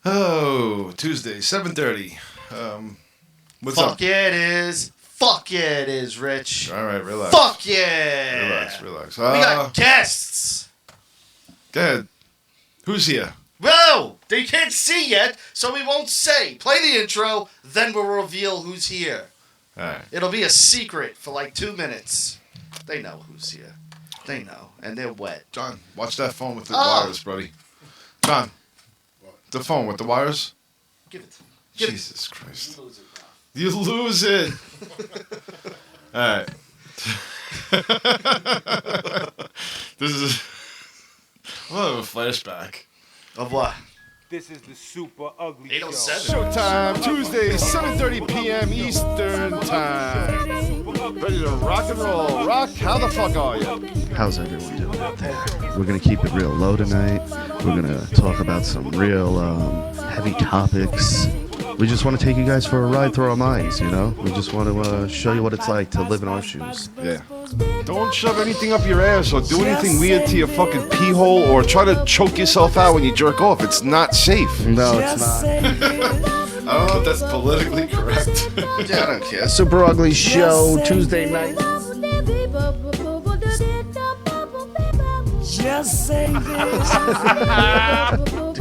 Oh, Tuesday, 7:30. What's Fuck up? yeah, it is. Fuck yeah, it is, Rich. All right, relax. Fuck yeah. Relax. We got guests. Go ahead. Who's here? Well, they can't see yet, so we won't say. Play the intro, then we'll reveal who's here. All right. It'll be a secret for like 2 minutes. They know who's here. They know, and they're wet. John, watch that phone with the wires, buddy. John, the phone with the wires. Give it. Jesus Christ. You lose it. All right. This is a flashback. Of what? This is the Super Ugly 807. Show. Showtime, Tuesday, 7:30 p.m. Eastern Time. Ready to rock and roll. Rock, how the fuck are you? How's everyone doing out there? We're going to keep it real low tonight. We're going to talk about some real heavy topics. We just want to take you guys for a ride through our minds, you know? We just want to show you what it's like to live in our shoes. Yeah. Don't shove anything up your ass or do anything weird to your fucking pee hole or try to choke yourself out when you jerk off. It's not safe. No, it's not. I don't know if that's politically correct. Yeah, I don't care. Super Ugly Show, Tuesday night.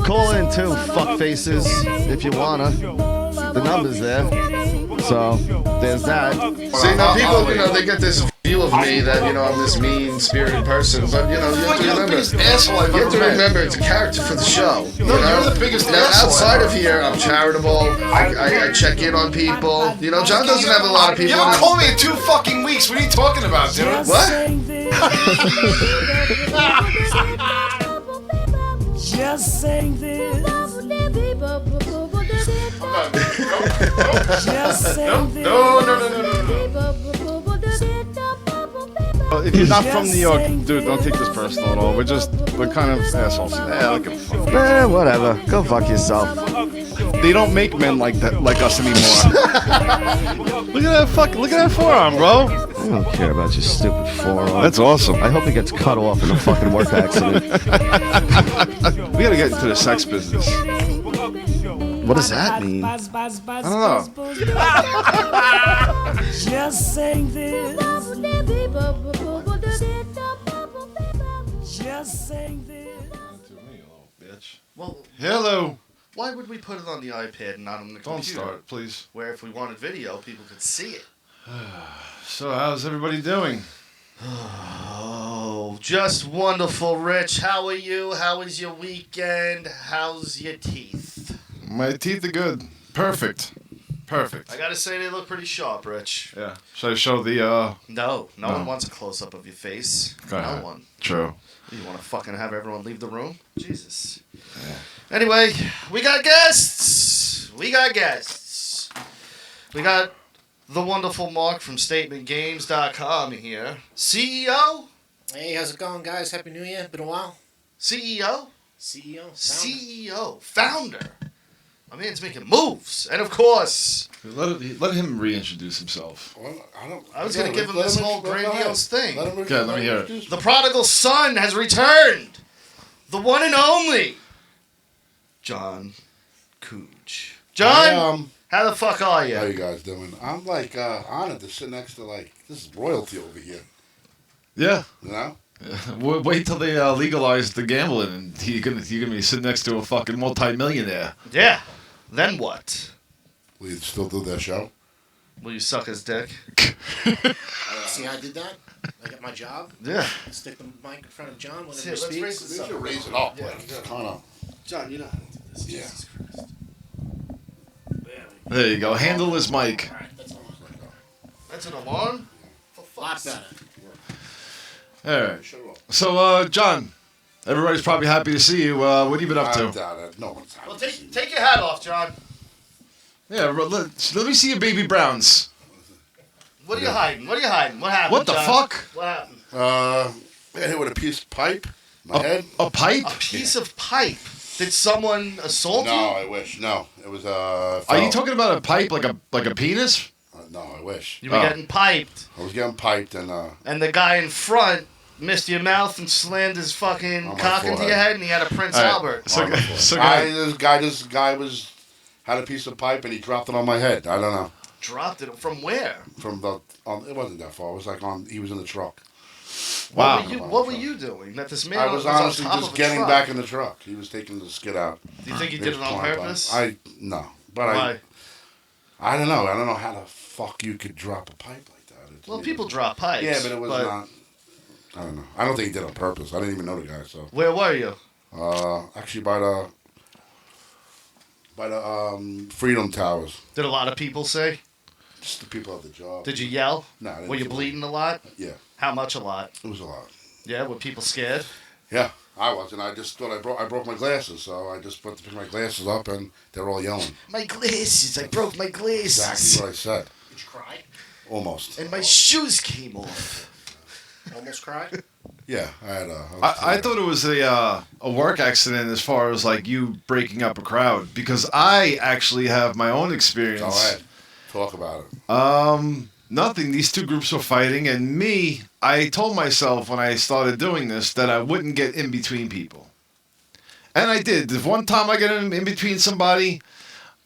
Call in too, fuck faces, if you wanna. The number's there. So, there's that. See, now people, they get this view of me that, I'm this mean-spirited person, but, you have to You're the remember. biggest asshole I've You have ever to met. remember it's a character for the show. No, you're the biggest Now, asshole outside ever. of here, I'm charitable. I check in on people. John doesn't have a lot of You people. haven't called me in 2 fucking weeks. What are you talking about, dude? What? Just saying this. Just saying this. No. If you're not from New York, dude, don't take this personal at all. We're kind of assholes. Yeah, look at fuck. Whatever. Go fuck yourself. They don't make men like us anymore. Look at that forearm, bro. I don't care about your stupid forearm. That's awesome. I hope it gets cut off in a fucking work accident. We gotta get into the sex business. What does that mean? I don't know. Just saying this. Just saying this. Well, Hello. why would we put it on the iPad and not on the computer? Don't start, please. Where if we wanted video, people could see it. So, how's everybody doing? Oh, just wonderful, Rich. How are you? How was your weekend? How's your teeth? My teeth are good. Perfect. I gotta say, they look pretty sharp, Rich. Yeah. Should I show the, No one wants a close-up of your face. Go ahead. No one. True. You want to fucking have everyone leave the room? Jesus. Yeah. Anyway, we got guests. We got the wonderful Mark from StatementGames.com here. CEO? Hey, how's it going, guys? Happy New Year. Been a while. CEO? CEO. CEO. Founder. My man's making moves. And of course, Let him reintroduce himself. I was going to give him this whole grandiose thing. Okay, let me hear it. The prodigal son has returned. The one and only John Cooch. John, how the fuck are you? How you guys doing? I'm honored to sit next to this is royalty over here. Yeah. You know? Wait till they legalize the gambling, and you're gonna be sitting next to a fucking multi-millionaire. Yeah. Then what? Will you still do that show? Will you suck his dick? See how I did that? I got my job. Yeah. Stick the mic in front of John whenever See, he let's speaks. raise this You up. should raise it up. Yeah. Kind of. John, you know how to do this. Yeah. Jesus Christ. There you go. Handle his mic. All right, that's all. That's an alarm? A lot better. All right. So, John, everybody's probably happy to see you. What have you been up to? No one's happy. Well, take your hat off, John. Yeah, let me see your baby browns. What are you hiding? What happened, What the John? fuck? What happened? I got hit with a piece of pipe. My head. A pipe? A piece of pipe. Did someone assault No, you? I wish. No, it was Are you talking about a pipe like a penis? No, I wish. You were getting piped, I was getting piped and and the guy in front missed your mouth and slammed his fucking On my cock into your forehead. head, and he had a Prince All right. Albert. So, On the so floor. This guy had a piece of pipe and he dropped it on my head. I don't know. Dropped it from where? From the, it wasn't that far. It was like he was in the truck. wow. What were you doing? That this man I was on honestly top just of a getting truck. back in the truck. He was taking the skid out. Do you think he did His it on plant purpose? No. But Why? I don't know. I don't know how the fuck you could drop a pipe like that. Well, people drop pipes. Yeah, but it was not. I don't know. I don't think he did it on purpose. I didn't even know the guy. So Where were you? actually by the Freedom Towers. Did a lot of people say? Just the people at the job. Did you yell? No. I didn't Were you do it. bleeding a lot? Yeah, How much a lot? it was a lot. Yeah, were people scared? Yeah, I was, and I just thought I broke my glasses, so I just went to pick my glasses up, and they're all yelling. My glasses! I broke my glasses! Exactly what I said. Did you cry? Almost. And my shoes came off. Almost cried? Yeah, I had I thought it was a work accident as far as like you breaking up a crowd because I actually have my own experience. Go ahead. Talk about it. Nothing. These two groups were fighting, and I told myself when I started doing this that I wouldn't get in between people. And I did. The one time I get in between somebody,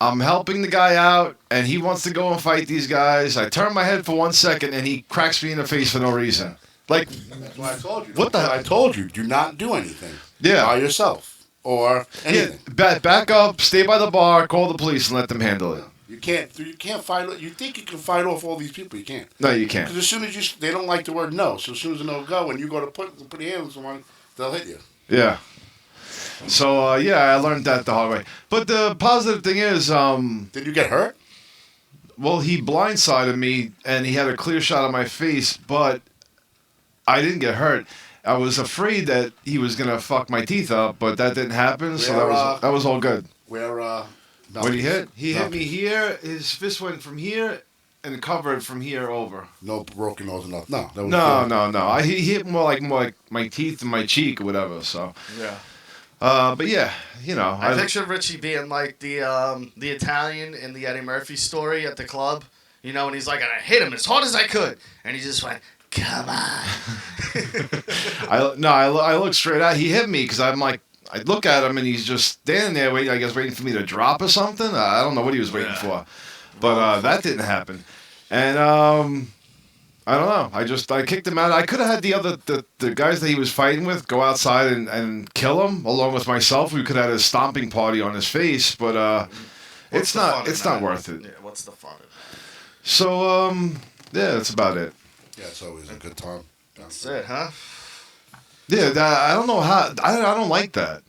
I'm helping the guy out, and he wants to go and fight these guys. I turn my head for 1 second, and he cracks me in the face for no reason. Like, That's what I told you. What the hell? I told you. Do not do anything. Yeah. By yourself or anything. back up, stay by the bar, call the police, and let them handle it. You can't fight. You think you can fight off all these people? You can't. No, you can't. Because as soon as they don't like the word no. So as soon as the no go, and you go to put your hand on someone, they'll hit you. Yeah. So, I learned that the hard way. But the positive thing is, Did you get hurt? well, he blindsided me, and he had a clear shot of my face, but I didn't get hurt. I was afraid that he was going to fuck my teeth up, but that didn't happen, so that was all good. Where What he hit? He hit me here. His fist went from here and covered from here over. No broken nose, nothing. No, that was No. He hit more like my teeth and my cheek or whatever. So, Yeah. but yeah, I picture Richie being like the Italian in the Eddie Murphy story at the club. You know, and he's like, I hit him as hard as I could. And he just went, come on. I looked straight at. He hit me because I'm like, I look at him and he's just standing there waiting. I guess waiting for me to drop or something. I don't know what he was waiting for, but that didn't happen. And I don't know. I kicked him out. I could have had the guys that he was fighting with go outside and kill him along with myself. We could have had a stomping party on his face, but it's not worth it. Yeah, what's the fun of it? So yeah, that's about it. Yeah, it's always a good time. That's it, huh? Yeah, I don't know how. I don't like that.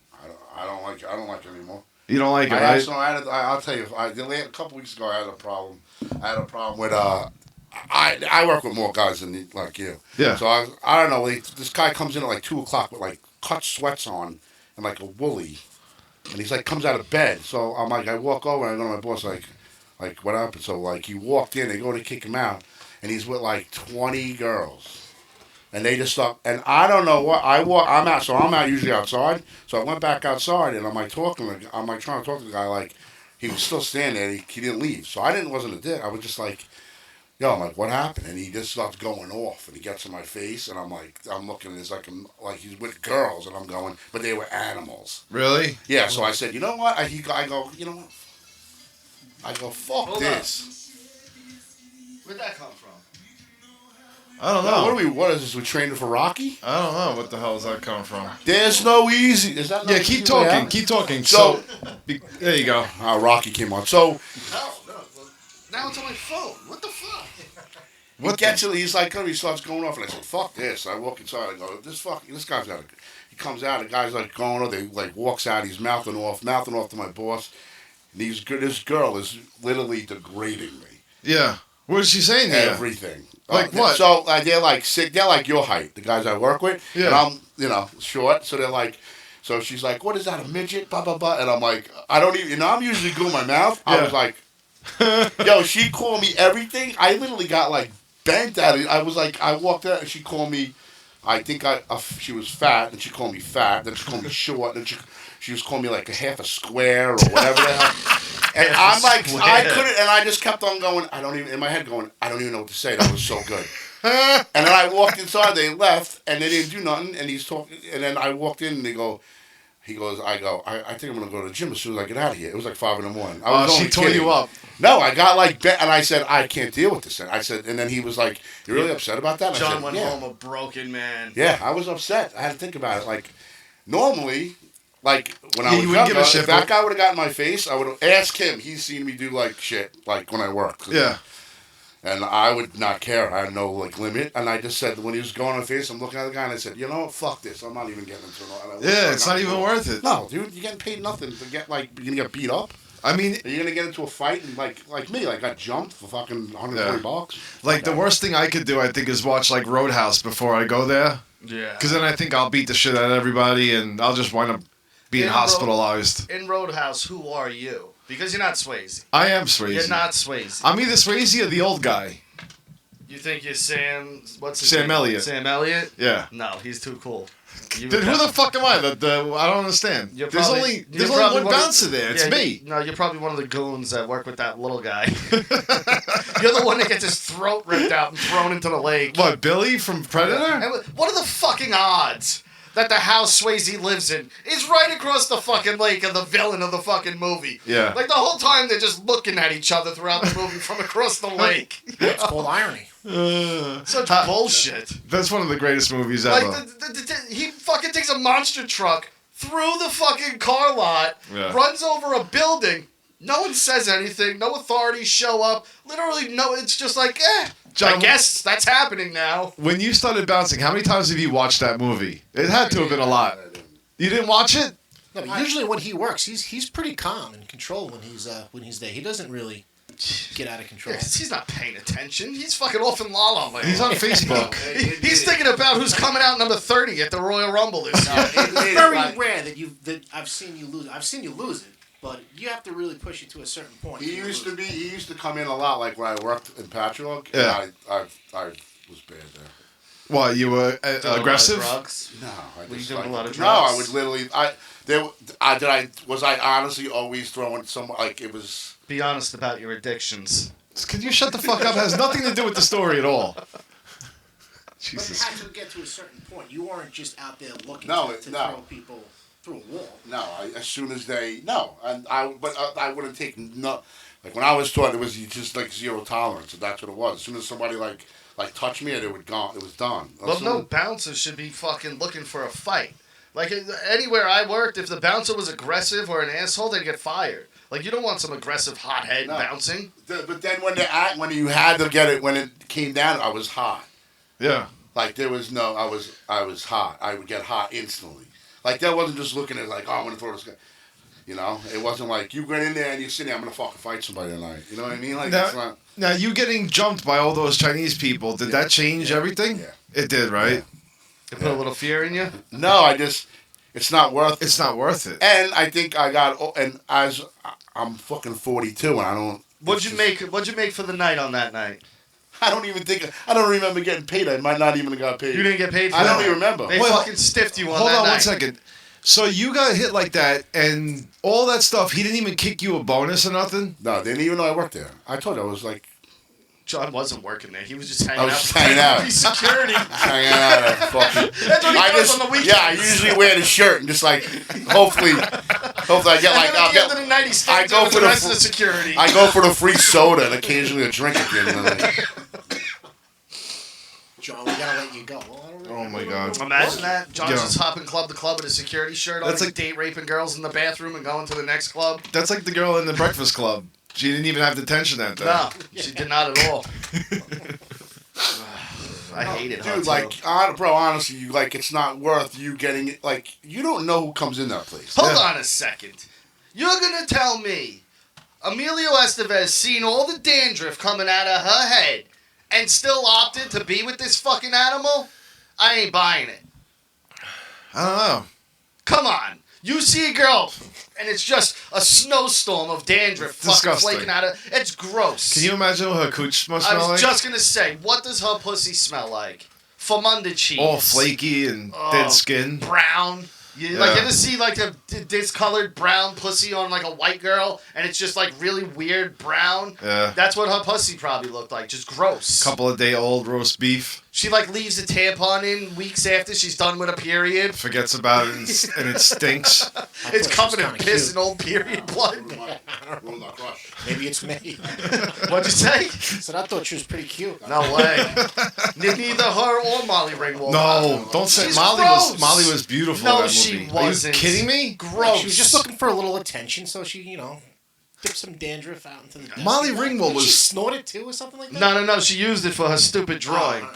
I don't like it anymore. You don't like it, right? I'll tell you. A couple weeks ago, I had a problem. I had a problem with I work with more guys than like you. Yeah. So I don't know. This guy comes in at like 2:00 with like cut sweats on and like a woolly, and he's like comes out of bed. So I'm like, I walk over and I go to my boss like what happened? So like he walked in. They go to kick him out, and he's with like 20 girls. And they just stop, and I don't know what I'm out. So I'm out usually outside. So I went back outside, and I'm like talking. I'm like trying to talk to the guy. Like he was still standing there. He didn't leave. So I wasn't a dick. I was just like, yo, I'm like, what happened? And he just starts going off, and he gets in my face, and I'm looking. It's like he's with girls, and I'm going, but they were animals. Really? Yeah. So I said, you know what? I go, you know what? I go, fuck Hold this. Where'd that come from? I don't know. What is this? We trained for Rocky? I don't know. What the hell is that coming from? There's no easy. Is that no Yeah, easy keep way talking. out? Keep talking. So- There you go. Rocky came on. So No. Now it's on my phone. What the fuck? he's like, he starts going off, and I said, fuck this. I walk inside, I go, this guy's got he comes out, the guy's like going off, he like walks out, he's mouthing off to my boss. And this girl is literally degrading me. Yeah. What is she saying there? Everything. Like what? So they're like sick. They're like your height, the guys I work with. Yeah. And I'm, short. So they're like, so she's like, what is that, a midget? Blah, blah, blah. And I'm like, I don't even, I'm usually good with my mouth. I Yeah. was like, yo, she called me everything. I literally got like bent at it. I was like, I walked out and she called me, I think she was fat, and she called me fat. Then she called me short. Then she was calling me like a half a square or whatever the hell. And I'm like, I couldn't, and I just kept on going. In my head going, I don't even know what to say. That was so good. And then I walked inside. They left, and they didn't do nothing. And he's talking. And then I walked in, and he goes, I think I'm gonna go to the gym as soon as I get out of here. It was like 5 a.m. I was she only tore kidding. you up. No, I got like and I said I can't deal with this. And I said, and then he was like, "You're really upset about that?" And I John said, went yeah. home a broken man. Yeah, I was upset. I had to think about it. Like, normally, like when I Yeah, was you wouldn't younger, give a shit, if that but- guy would have got in my face, I would have asked him. He's seen me do like shit, like when I worked. Yeah. And I would not care. I had no like limit. And I just said when he was going on my face, I'm looking at the guy and I said, you know what, fuck this. I'm not even getting into it. And I Yeah, it's not even worth it. No, dude, you're getting paid nothing to get like you're gonna get beat up. I mean, Are you gonna get into a fight and like me, like got jumped for fucking $120? like the worst thing I could do, I think, is watch like Roadhouse before I go there. Yeah. Because then I think I'll beat the shit out of everybody and I'll just wind up being In hospitalized. In Roadhouse, who are you? Because you're not Swayze. I am Swayze. You're not Swayze. I'm either Swayze or the old guy. You think you're Sam? What's his Sam name? Elliott. Sam Elliott? Yeah. No, he's too cool. Then who the fuck am I? I don't understand. You're There's probably- there's you're only probably one of- bouncer there. It's yeah, me. No, you're probably one of the goons that work with that little guy. You're the one that gets his throat ripped out and thrown into the lake. What, Billy from Predator? And what are the fucking odds that the house Swayze lives in is right across the fucking lake of the villain of the fucking movie? Yeah. Like the whole time they're just looking at each other throughout the movie from across the lake. It's called irony. Such bullshit. That's one of the greatest movies Like ever. he fucking takes a monster truck through the fucking car lot, Yeah. runs over a building. No one says anything. No authorities show up. Literally, no. It's just like, I John, guess that's happening now. when you started bouncing, how many times have you watched that movie? It had to have been a lot. You didn't watch it? No, but usually when he works, he's pretty calm and controlled when he's there. He doesn't really get out of control. Yeah, 'cause he's not paying attention. He's fucking off in La La Land. He's on Facebook. He's thinking about who's coming out number 30 at the Royal Rumble this year. It's very rare that I've seen you lose. I've seen you lose it, but you have to really push it to a certain point. He used to come in a lot, like when I worked in Patchogue. Yeah. And I was bad there. What, you were aggressive? Drugs. No, I Were you just doing like, a lot of no, drugs? I would literally. Was I honestly always throwing some like it was. Be honest about your addictions. Can you shut the fuck up? It has nothing to do with the story at all. But it Jesus. had to get to a certain point. You weren't just out there looking No, to no. throw people through a wall. No, as soon as they I wouldn't take no. Like when I was taught, it was just like zero tolerance, and that's what it was. As soon as somebody like touched me, it was done. Well, no bouncer should be fucking looking for a fight. Like anywhere I worked, if the bouncer was aggressive or an asshole, they'd get fired. Like you don't want some aggressive hothead No. bouncing. But then when you had to get it, when it came down, I was hot. Yeah. Like there was no, I was hot. I would get hot instantly. Like that wasn't just looking at like, oh, I'm gonna throw this guy. You know, it wasn't like you get in there and you sit there, I'm gonna fucking fight somebody tonight. You know what I mean? Like it's not. Now, you getting jumped by all those Chinese people, did that change everything? Yeah. It did, right? They put a little fear in you. No, it's not worth. It's not worth it. And I think I got, and as I'm fucking 42, and I don't. What'd you make for the night on that night? I don't remember getting paid. I might not even have got paid. You didn't get paid for I that don't night. even remember. They Wait, fucking stiffed you on Hold that on night. 1 second. So you got hit like that, and all that stuff, he didn't even kick you a bonus or nothing? No, they didn't even know I worked there. I told you I was like John wasn't working there. He was just hanging I out. was just hanging out. He's security. hanging out at fucking. That's what he I does just, on the weekends. yeah, I usually wear the shirt and just like hopefully I get like and then at the end of the night, he stands I go over for the the rest of the security. I go for the free soda and occasionally a drink again. And I'm like, John, we gotta let you go. Well, I don't really, Oh my God. Imagine that. John's Yeah. just hopping club to club with a security shirt on. That's He's like- date raping girls in the bathroom and going to the next club. That's like the girl in the Breakfast Club. She didn't even have detention that day. No, she did not at all. I hated her. dude, too. like, bro, honestly, you like it's not worth you getting it. Like, you don't know who comes in that place. Hold Yeah. on a second. You're gonna tell me Emilio Estevez seen all the dandruff coming out of her head and still opted to be with this fucking animal? I ain't buying it. I don't know. Come on. You see a girl and it's just a snowstorm of dandruff fucking Disgusting. flaking out of it's gross. Can you imagine what her cooch must I smell was like? just gonna say, what does her pussy smell like? Famunda cheese. All flaky and Oh, dead skin. Brown. Like, you ever see, like, a discolored brown pussy on, like, a white girl, and it's just, like, really weird brown? Yeah. That's what her pussy probably looked like, just gross. Couple of day old roast beef. She, like, leaves a tampon in weeks after she's done with a period. Forgets about it and it stinks. It's covered in kinda piss cute. and old period blood. Maybe it's me. What'd you say? I said I thought she was pretty cute. No way. Neither her or Molly Ringwald. No, don't say She's Molly gross. was beautiful No, in that she movie. wasn't. Are you kidding me? Gross. She was just looking for a little attention, so she, dipped some dandruff out into the desk. Molly Ringwald She was snorted too or something like that? No. She used it for her stupid drawing.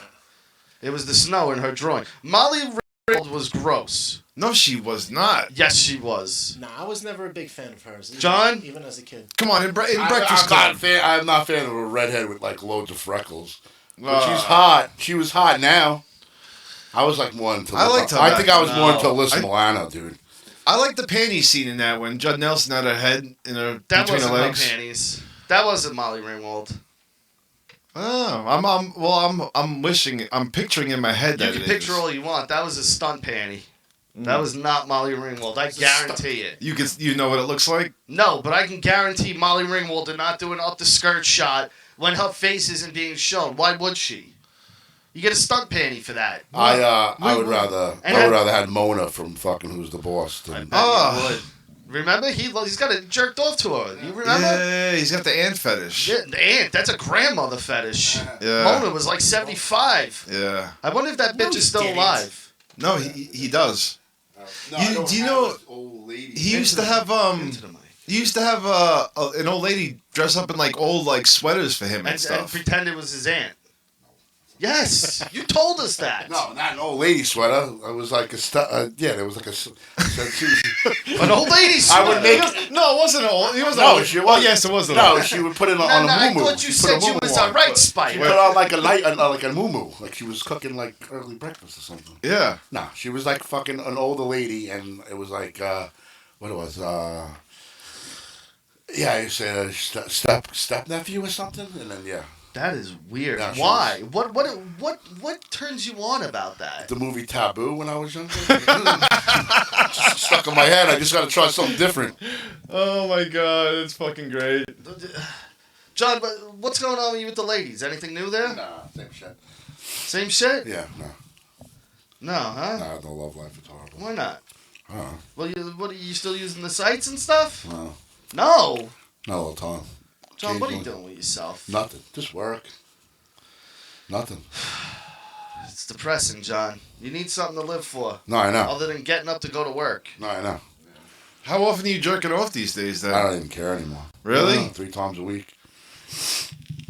It was the snow in her drawing. Molly Ringwald was gross. No, she was not. Yes, she was. Nah, I was never a big fan of hers. John? Even as a kid. Come on, in Breakfast Club. I'm not a fan of a redhead with like loads of freckles. But Ah. she's hot. She was hot now. I was like more into. I liked her I think I was back more then. into Alyssa I- Milano, dude. I like the panty scene in that when Judd Nelson had her head in her That between wasn't her her legs. panties. That wasn't Molly Ringwald. Oh, I'm picturing in my head You that can it picture is. all you want. That was a stunt panty. That was not Molly Ringwald. I guarantee it. You know what it looks like? No, but I can guarantee Molly Ringwald did not do an up the skirt shot when her face isn't being shown. Why would she? You get a stunt panty for that. I would rather And I I- would rather had Mona from fucking Who's the Boss than You would. Remember? He's got it jerked off to her. You remember? Yeah, he's got the ant fetish. Yeah, the aunt. That's a grandmother fetish. Yeah. Mona was like 75. Yeah. I wonder if that bitch is still didn't. alive. No, he does. No, You- I don't do you have know- this old lady. He used to have Into the mic. he used to have an old lady dress up in like old like sweaters for him and And stuff. pretend it was his aunt. Yes, you told us that. No, not an old lady sweater. I was like there was like a. An old lady. I would make. No, it wasn't old. He was No, old. she Oh, was. yes, it was. No, she would put it on a No, I muumuu. thought you She put a said you muumuu was on. a right She spider. put on like a like a muumuu, like she was cooking like early breakfast or something. Yeah. No, she was like fucking an older lady, and it was like what it was. Yeah, you said step nephew or something, and then yeah, That is weird. No, she Why? What turns you on about that? the movie Taboo when I was younger. Just stuck in my head. I just got to try something different. Oh my god, it's fucking great. John, what's going on with you with the ladies? Anything new there? Nah, same shit. Same shit? Yeah, no, No, huh? nah, no love life. It's horrible. Why not? Oh, Well, what are you still using the sites and stuff? no, No. not all the time. John, what are you Occasionally. doing with yourself? Nothing. Just work. Nothing. It's depressing, John. You need something to live for, No, I know. other than getting up to go to work. No, I know. How often are you jerking off these days then? I don't even care anymore. Really? 3 times a week.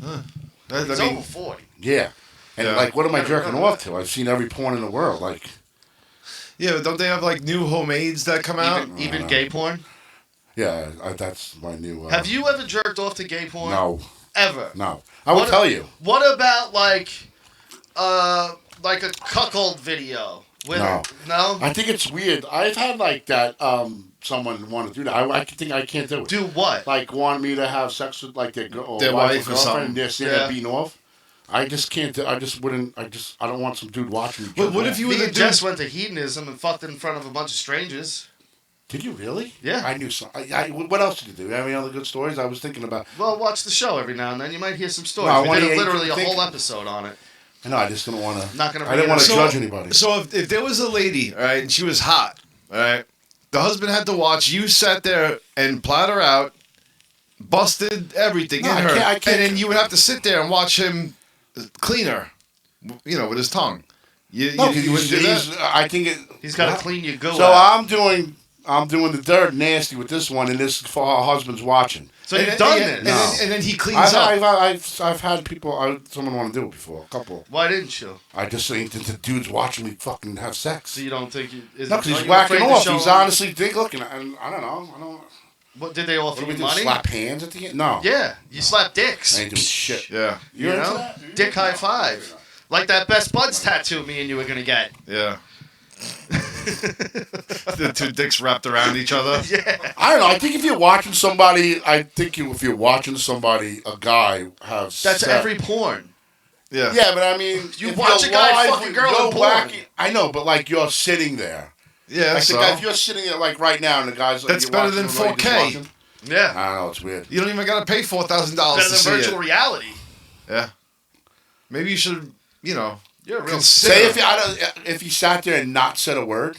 I It's mean, over 40. Yeah. And Yeah. like, what am I jerking off to? I've seen every porn in the world. Like, yeah, but don't they have like new homemades that come out? Even gay porn? yeah, that's my new. Have you ever jerked off to gay porn? No, Ever? no. I will What- tell you. What about like a cuckold video? No. No? I think it's weird. I've had like that. Someone want to do that. I think I can't do it. Do what? Like want me to have sex with like their Their wife or girlfriend, something. and they're sitting Yeah. there beating off. I just can't. I just wouldn't. I don't want some dude watching me. But jerk what off. if you were Me the and dude? Jess went to hedonism and fucked in front of a bunch of strangers. Did you really? Yeah. I knew some. What else did you do? Have any other good stories? I was thinking about. Well, watch the show every now and then. You might hear some stories. No, I we wanna did hear- literally a think- whole episode on it. No, I just didn't want to. Not gonna I didn't want to bring it up. judge anybody. So if there was a lady, all right, and she was hot, all right, the husband had to watch. You sat there and plowed her out, busted everything No, in I her, can't- and then you would have to sit there and watch him clean her, with his tongue. You wouldn't do that? I think it. He's got to clean your goo So out. I'm doing the dirt nasty with this one, and this for her husband's watching. So And you've then- done and, this. and then he cleans I've, up. I've had people. Someone want to do it before. A couple. Why didn't you? I just think that the dude's watching me fucking have sex. So you don't think you... No, because he's whacking off. He's honestly looking. And I don't know. What, did they What offer do we you do? money? Slap hands at the end? No. Yeah, you slap dicks. I ain't doing shit. Yeah, You You're into know? that? Dick high five. Like that Best Buds tattoo me and you were going to get. yeah. The two dicks wrapped around each other. Yeah. I don't know. I think if you're watching somebody, if you're watching somebody, a guy have That's sex. every porn. Yeah. Yeah, but I mean, You if watch you're a guy live, fuck a girl you're in porn. whacking- I know, but like you're sitting there. Yeah, Like so the guy, if you're sitting there like right now and the guy's like, That's you're better watching than him, like, just 4K. watching, Yeah. I don't know, it's weird. you don't even gotta pay $4,000 Better to than see virtual it. reality. Yeah. Maybe you should, You're a real. consider. Say if he sat there and not said a word.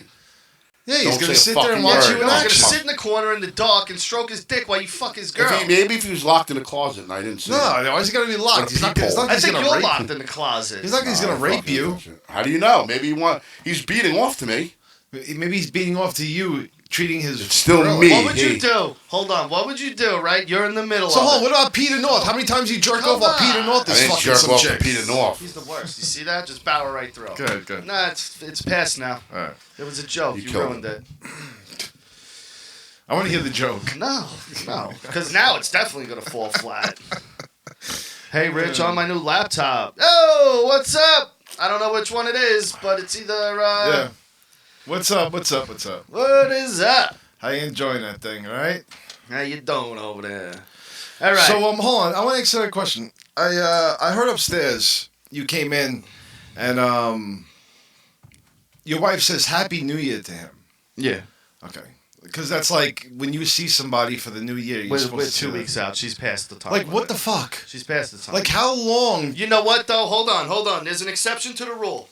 Yeah, he's Don't gonna say a sit there and fucking watch word. you in You're not gonna action. sit in the corner in the dark and stroke his dick while you fuck his girl. Maybe if he was locked in a closet and I didn't see No, it. why is he gonna be locked? He's not, it's not I he's think gonna you're rape locked you. in the closet. He's not he's gonna rape you. How do you know? Maybe he's beating off to me. Maybe he's beating off to you, treating his. It's still girl. me. What would Hey. you do? Hold on. What would you do? Right? You're in the middle So of hold on, it. what about Peter North? How many times you jerk Come off while on. Peter North I is didn't fucking jerk some off chick? to Peter North. He's the worst. You see that? Just bow right through. Good, good. Nah, it's past now. All right. It was a joke. You You killed ruined it. I want to hear the joke. No. Because now it's definitely going to fall flat. Hey, Rich, on my new laptop. Oh, what's up? I don't know which one it is, but it's either... Yeah. What's up? What's up? What's up? What is up? How you enjoying that thing? All right. How you doing over there? All right. So hold on. I want to ask you a question. I heard upstairs you came in, and your wife says Happy New Year to him. yeah. Okay. Because that's like when you see somebody for the new year, you're We're supposed to 2 say that. weeks out. She's past the time. Like what limit. the fuck? She's past the time. Like how long? You know what, though? Hold on. There's an exception to the rule.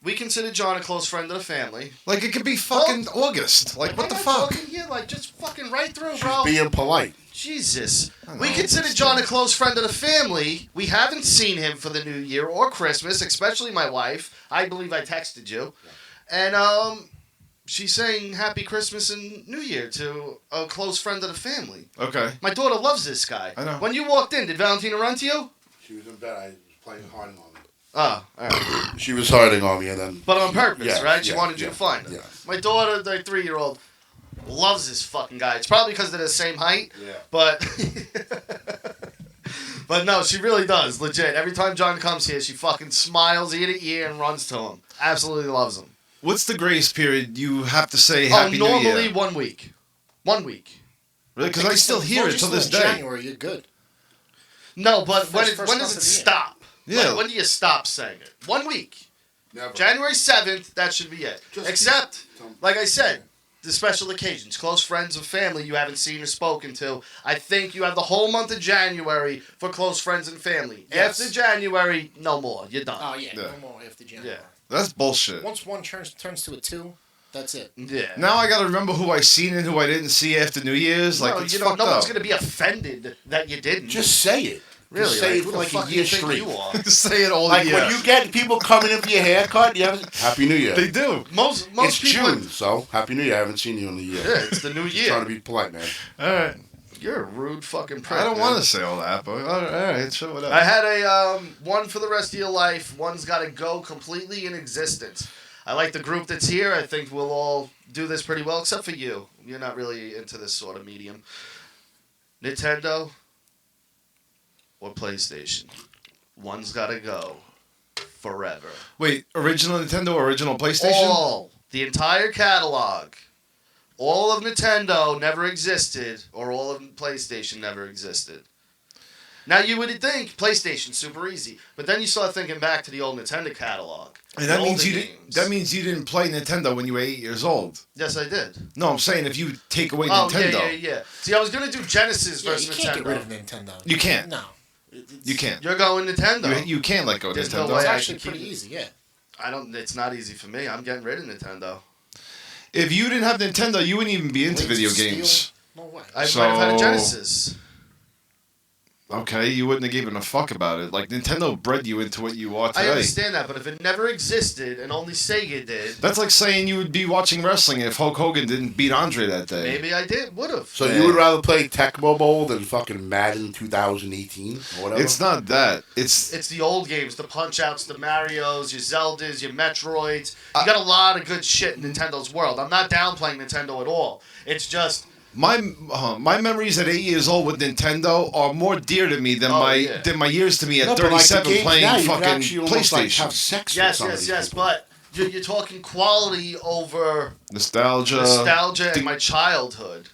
We consider John a close friend of the family. Like it could be fucking August. Like what the fuck? Here, like, just fucking right through, bro. Being polite. Jesus. I We know, consider it's John a still- close friend of the family. We haven't seen him for the New Year or Christmas, especially my wife. I believe I texted you. And she's saying Happy Christmas and New Year to a close friend of the family. Okay. My daughter loves this guy. I know. When you walked in, did Valentina run to you? She was in bed. I was playing hiding on me. Oh, all right. She was hiding on me, and then. But on purpose, Yeah, right? She yeah, wanted you to yeah, find her. yeah. My daughter, the 3-year-old, loves this fucking guy. It's probably because they're the same height. Yeah. But but no, she really does. Legit. Every time John comes here, she fucking smiles ear to ear and runs to him. Absolutely loves him. What's the grace period you have to say Happy New normally Year? 1 week. 1 week. Really? Because I still hear it till this day. January, you're good. No, but when First when month does it of the year. stop? Yeah. Like, when do you stop saying it? 1 week. Never. January 7th, that should be it. Just Except, keep- like I said, the special occasions, close friends of family you haven't seen or spoken to. I think you have the whole month of January for close friends and family. Yes. After January, no more. You're done. Oh yeah, Yeah. no more after January. Yeah. That's bullshit. Once one turns to a 2, that's it. Yeah. Now I gotta remember who I seen and who I didn't see after New Year's. Like no, it's you know, fucked no up. one's gonna be offended that you didn't. Just say it. really Just say like, it who for the like fuck a do you year think straight. you are? Say it all Like year. when you get people coming in for your haircut, you have Happy New Year. They do. Most It's people. June, so Happy New Year. I haven't seen you in a year. Yeah, it's the new Just trying year. to be polite, man. All right. You're a rude fucking prick. I don't man. want to say all that, but all right, sure, whatever. I had a one for the rest of your life. One's got to go completely in existence. I like the group that's here. I think we'll all do this pretty well, except for you. You're not really into this sort of medium. Nintendo or PlayStation. One's got to go forever. Wait, original Nintendo, original PlayStation? All. The entire catalog. All of Nintendo never existed, or all of PlayStation never existed. Now you would think PlayStation super easy, but then you start thinking back to the old Nintendo catalog. And that the means older you games. that means you didn't play Nintendo when you were 8 years old. Yes, I did. No, I'm saying if you take away Oh Nintendo, yeah. See, I was gonna do Genesis Yeah, versus you can't Nintendo. get rid of Nintendo. You can't. No. you can't. You're going Nintendo. You can't let go of There's no Nintendo. way It's I actually can keep pretty it. easy, yeah. I don't. It's not easy for me. I'm getting rid of Nintendo. If you didn't have Nintendo, you wouldn't even be into Blades video of Steel? games. No way. I might have had a So- Genesis. Okay, you wouldn't have given a fuck about it. Like Nintendo bred you into what you are I today. understand that, but if it never existed and only Sega did, That's like saying you would be watching wrestling if Hulk Hogan didn't beat Andre that day. maybe I would have. So Yeah. you would rather play Tecmo Bowl than fucking Madden 2018 or whatever? It's not that. It's It's the old games, the Punch-Outs, the Marios, your Zeldas, your Metroids. You got a lot of good shit in Nintendo's world. I'm not downplaying Nintendo at all. It's just, my memories at 8 years old with Nintendo are more dear to me than yeah. my years to me at No, but like the 37 games playing now, you can fucking actually almost like PlayStation. have sex yes, with somebody. yes, but you're talking quality over Nostalgia. nostalgia and my childhood.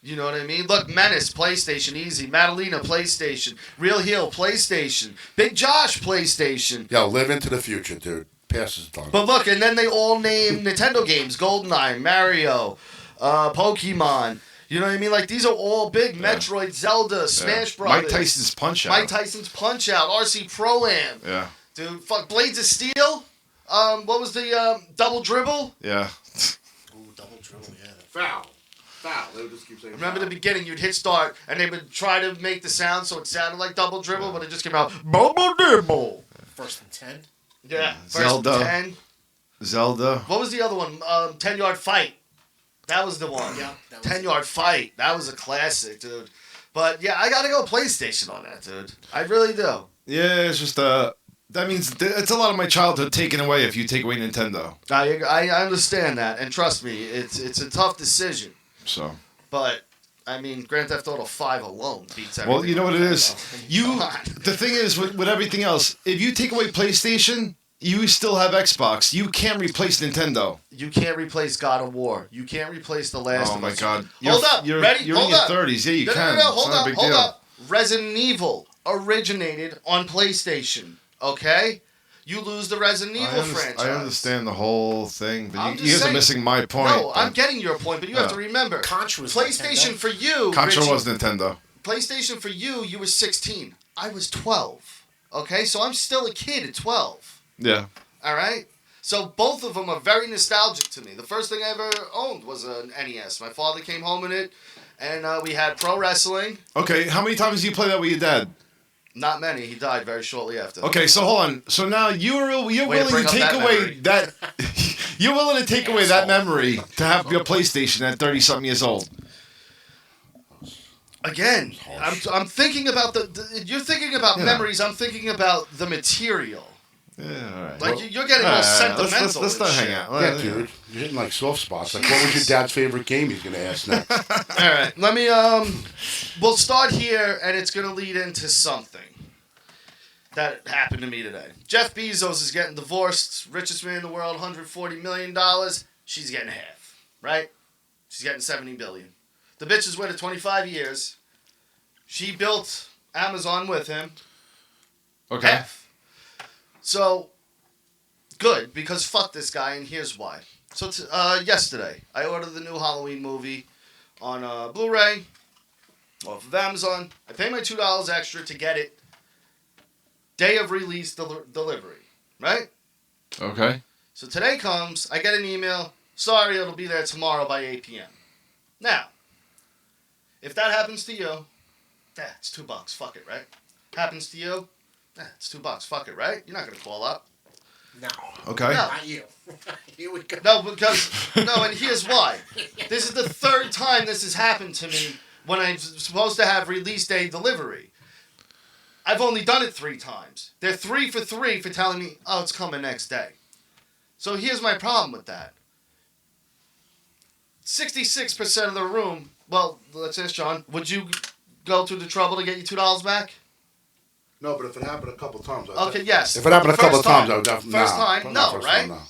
You know what I mean? Look, Menace, PlayStation, easy. Madalena, PlayStation. Real Heel, PlayStation. Big Josh, PlayStation. Yo, live into the future, dude. pass is done. But look, and then they all name Nintendo games: GoldenEye, Mario, Pokemon. You know what I mean? Like, these are all big. Metroid, Zelda, Smash Brothers. Mike Tyson's Punch Out. Mike Tyson's Punch Out, RC Pro-Am. Yeah. Dude, fuck, Blades of Steel. What was the Double Dribble? Yeah. Ooh, double dribble, yeah. Foul. They would just keep saying Remember foul. the beginning, you'd hit start, and they would try to make the sound so it sounded like Double Dribble, but it just came out, Double Dribble. First and 10. Yeah. First Zelda. and 10. Zelda. What was the other one? 10-Yard Fight. That was the one. Yeah, that was 10-Yard Fight. That was a classic, dude. But yeah, I gotta go PlayStation on that, dude. I really do. Yeah, it's just that means it's a lot of my childhood taken away if you take away Nintendo. I understand that, and trust me, it's a tough decision. So. But I mean, Grand Theft Auto 5 alone beats everything. Well, you know what it is. Come on. The thing is with everything else, if you take away PlayStation, you still have Xbox. You can't replace Nintendo. You can't replace God of War. You can't replace The Last Oh of my Us. God! Hold up. You're, Ready? You're Hold in your up. 30s. Yeah, you can. No, It's hold not up. a big Hold deal. up. Resident Evil originated on PlayStation. Okay? You lose the Resident Evil franchise. I understand the whole thing, but I'm you just guys are saying- missing my point. No, I'm getting your point, but you have to remember. Contra was PlayStation Nintendo. for you. Contra Richie, was Nintendo. PlayStation for you were 16. I was 12. Okay? So I'm still a kid at 12. Yeah. All right? So both of them are very nostalgic to me. The first thing I ever owned was an NES. My father came home with it, and we had pro wrestling. Okay, how many times do you play that with your dad? Not many. He died very shortly after. Okay, so hold on. So now you're Way to willing bring to up take that away memory. that you're willing to take away that memory to have your PlayStation at 30-something years old. Again, I'm thinking about you're thinking about Yeah. memories. I'm thinking about the material. Yeah, all right. Like you're getting all sentimental. Let's and not shit. hang out. Yeah, dude. You're hitting like soft spots. Like, what was your dad's favorite game? He's gonna ask next. All right, let me. We'll start here, and it's gonna lead into something that happened to me today. Jeff Bezos is getting divorced. Richest man in the world, $140 million. She's getting half, right? She's getting $70 billion. The bitch is with her 25 years. She built Amazon with him. Okay. Half. So, good, because fuck this guy, and here's why. So, yesterday, I ordered the new Halloween movie on Blu-ray off of Amazon. I paid my $2 extra to get it. Day of release delivery, right? Okay. So today comes, I get an email, sorry, it'll be there tomorrow by 8 p.m. Now, if that happens to you, it's $2, fuck it, right? Happens to you, it's $2, fuck it, right? You're not going to call up. No. Okay. No. Not you. Here we go. No, and here's why. This is the third time this has happened to me when I'm supposed to have release day delivery. I've only done it 3 times. They're 3 for 3 for telling me, oh, it's coming next day. So here's my problem with that. 66% of the room, well, let's ask John, would you go through the trouble to get your $2 back? No, but if it happened a couple times, Okay, yes. If it happened a couple First of times, time. I would definitely. First nah, time, not no, first right? time, no.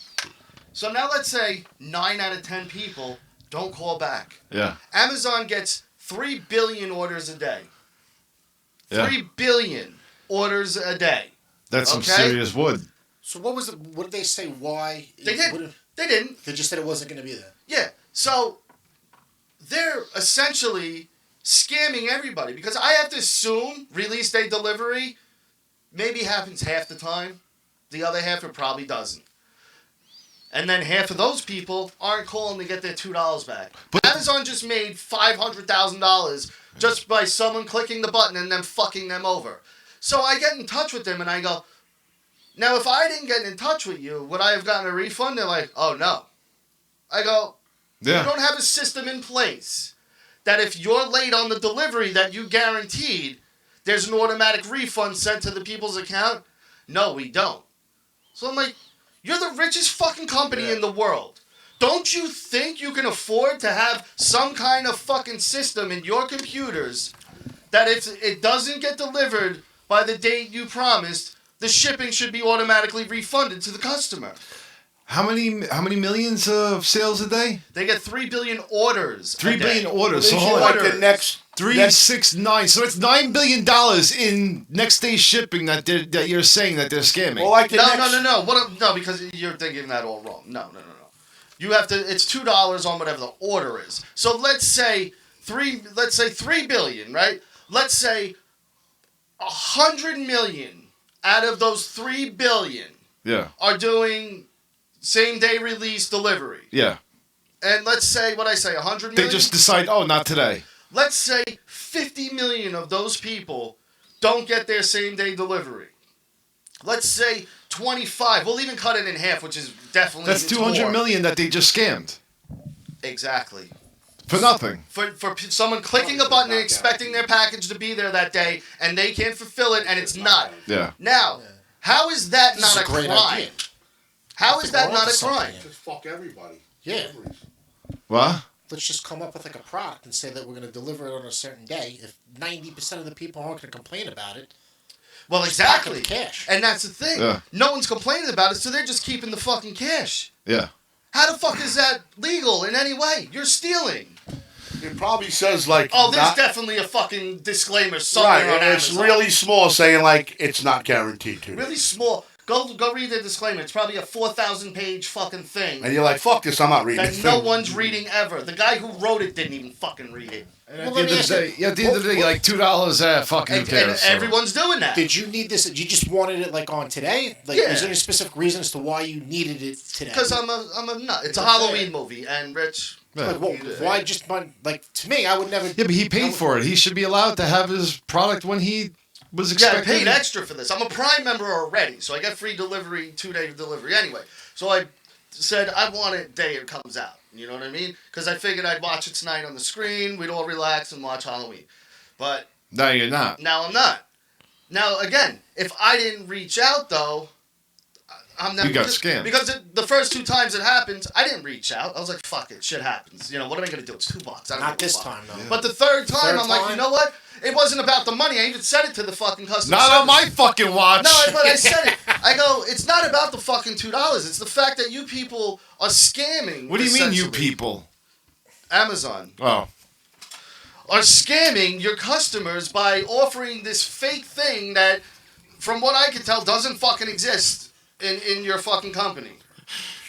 So now let's say 9 out of 10 people don't call back. Yeah. Amazon gets 3 billion orders a day. Yeah. 3 billion orders a day. That's some Okay. serious wood. So what was what did they say? Why? They did. What- They didn't. They just said it wasn't going to be there. Yeah. So they're essentially scamming everybody because I have to assume release day delivery maybe happens half the time. The other half it probably doesn't. And then half of those people aren't calling to get their $2 back. But Amazon just made $500,000 just by someone clicking the button and then fucking them over. So I get in touch with them and I go, now if I didn't get in touch with you, would I have gotten a refund? They're like, oh no. I go, Yeah. you don't have a system in place that if you're late on the delivery that you guaranteed, there's an automatic refund sent to the people's account? No, we don't. So I'm like, you're the richest fucking company in the world. Don't you think you can afford to have some kind of fucking system in your computers that if it doesn't get delivered by the date you promised, the shipping should be automatically refunded to the customer? How many millions of sales a day? They get 3 billion orders. 3 billion orders. So They hold should on. like the next 369. So it's $9 billion in next day shipping that you're saying that they're scamming. Well, like the No, next, no, because you're thinking that all wrong. No. You have to. It's $2 on whatever the order is. So let's say 3 billion, right? Let's say 100 million out of those 3 billion are doing same day release delivery. Yeah. And let's say 100 million. They just decide, oh, not today. Let's say 50 million of those people don't get their same day delivery. Let's say 25. We'll even cut it in half, which is definitely That's 200 more. million that they just scammed. Exactly. For nothing. For someone clicking a button and expecting their package to be there that day, and they can't fulfill it, and it's not. Yeah. Now, how is that This is not a a great crime? idea. How is that not a Something, crime? yeah. just fuck everybody. Yeah. What? Let's just come up with like a product and say that we're going to deliver it on a certain day. If 90% of the people aren't going to complain about it, Well, just pack exactly. up the cash. And that's the thing. Yeah. No one's complaining about it, so they're just keeping the fucking cash. Yeah. How the fuck is that legal in any way? You're stealing. It probably says like. Oh, there's not, definitely a fucking disclaimer somewhere right, on and it's Amazon. really small, saying like it's not guaranteed to. Really small. Go read the disclaimer. It's probably a 4,000-page fucking thing And you're like, fuck this, I'm not reading that this. no thing. one's reading ever. The guy who wrote it didn't even fucking read it. And at the end of the day, like $2, fucking who And cares? So. everyone's doing that. Did you need this? You just wanted it like on today? Like, Yeah. is there any specific reason as to why you needed it today? Because I'm a nut. It's a Halloween movie, and Rich. Like, well, why just like to me? I would never. Yeah, but he paid for it. He should be allowed to have his product when he was Yeah, I expected. paid extra for this. I'm a Prime member already, so I get free delivery, 2-day delivery anyway. So I said I want it day it comes out. You know what I mean? Because I figured I'd watch it tonight on the screen. We'd all relax and watch Halloween. But No, you're not. now I'm not. Now, again, if I didn't reach out, though, I'm never... You got scammed. Because the first 2 times it happened, I didn't reach out. I was like, fuck it, shit happens. You know, what am I going to do? It's $2. I don't Not give a this fuck. time, though. But the third time, third I'm like, time? you know what? It wasn't about the money. I even said it to the fucking customer Not on service. my fucking watch. No, but I said it. I go, it's not about the fucking $2. It's the fact that you people are scamming. What do you mean, you essentially. people? Amazon Oh. are scamming your customers by offering this fake thing that, from what I can tell, doesn't fucking exist in your fucking company.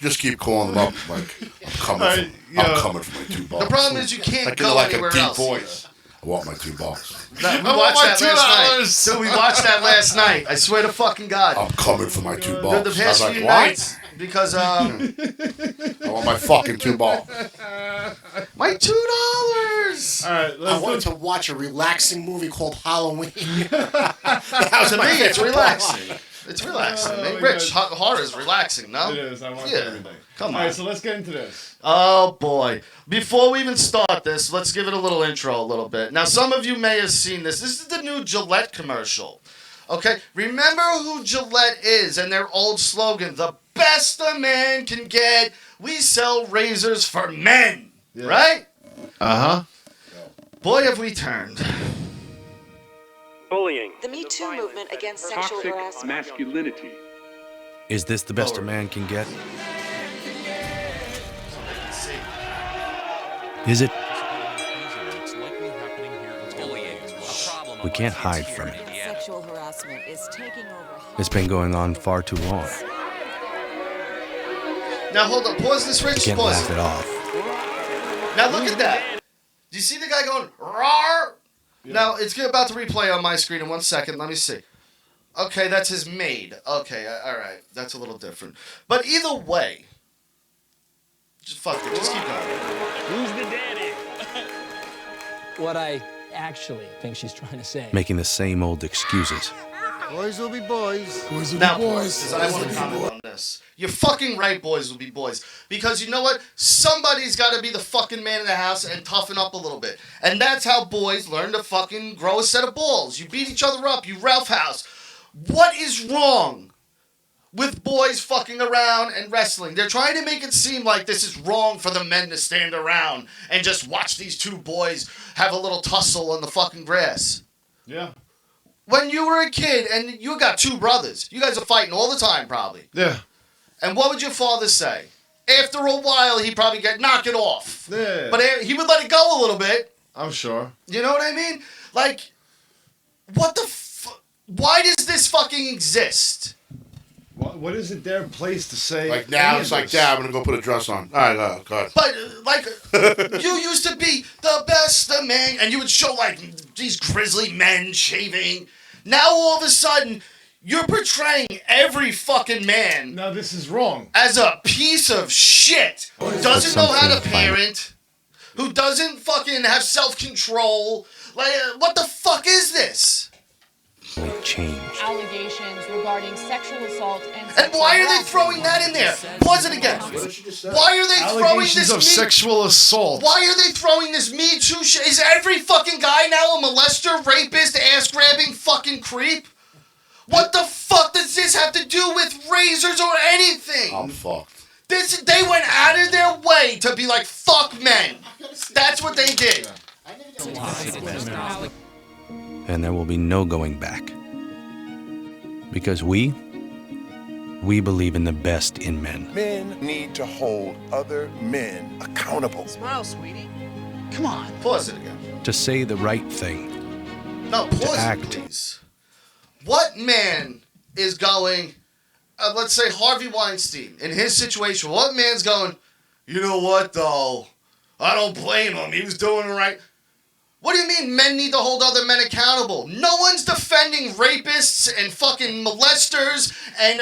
Just keep calling them up, like I'm coming. I'm coming for my $2. The problem is you can't like, go like anywhere a deep else. voice. I want my $2. We I want watched my that last night. $2. Dude, we watched that last night. I swear to fucking God. I'm coming for my $2. The past I was like, few what? nights, because I want my fucking $2. my $2. All right, I wanted to watch a relaxing movie called Halloween. That was To my me, it's favorite relaxing. part. It's relaxing. Oh, man. my Rich, God. horror is relaxing, no? It is. I want Yeah. everything. Come All on. right, so let's get into this. Oh boy. Before we even start this, let's give it a little intro a little bit. Now, some of you may have seen this. This is the new Gillette commercial. Okay? Remember who Gillette is and their old slogan, the best a man can get. We sell razors for men. Yeah. Right? Uh-huh. Boy, have we turned. Bullying. The Me Too movement against sexual Toxic harassment. masculinity. Is this the best a man can get? Is it? We can't hide from it. Sexual harassment is taking over. It's been going on far too long. Now, hold on. Pause this, We Rich. can't Pause laugh it off. Now look at that. Do you see the guy going rawr? Yeah. Now it's about to replay on my screen in 1 second. Let me see. Okay, that's his maid. Okay, all right, that's a little different. But either way, just fuck it. Just keep going. Who's the daddy? What I actually think she's trying to say. Making the same old excuses. Boys will be boys. Boys will Now, be boys. because I want to comment on this. You're fucking right, boys will be boys. Because you know what? Somebody's got to be the fucking man in the house and toughen up a little bit. And that's how boys learn to fucking grow a set of balls. You beat each other up. You Ralph House. What is wrong with boys fucking around and wrestling? They're trying to make it seem like this is wrong for the men to stand around and just watch these two boys have a little tussle on the fucking grass. Yeah. When you were a kid and you got two brothers, you guys are fighting all the time probably. Yeah. And what would your father say? After a while, he'd probably knock it off. Yeah. But he would let it go a little bit. I'm sure. You know what I mean? Like, what the why does this fucking exist? What is it their place to say? Like now, it's like, Dad, I'm going to go put a dress on. All right, go ahead. But, you used to be the best man, and you would show, like, these grizzly men shaving. Now, all of a sudden, you're portraying every fucking man. Now, this is wrong. As a piece of shit who doesn't know how to parent, who doesn't fucking have self-control. Like, what the fuck is this? Change. Allegations regarding sexual assault and why are they throwing that in there? Pause it again. Why are they throwing this of sexual assault? Why are they throwing this Me Too shit? Is every fucking guy now a molester, rapist, ass-grabbing fucking creep? What the fuck does this have to do with razors or anything? I'm fucked. They went out of their way to be like, fuck men. That's what they did. And there will be no going back. Because we believe in the best in men. Men need to hold other men accountable. Smile, sweetie. Come on. Pause it again. To say the right thing. No, pause it, please. What man is going, let's say Harvey Weinstein, in his situation, what man's going, you know what, though? I don't blame him. He was doing it right. What do you mean men need to hold other men accountable? No one's defending rapists and fucking molesters and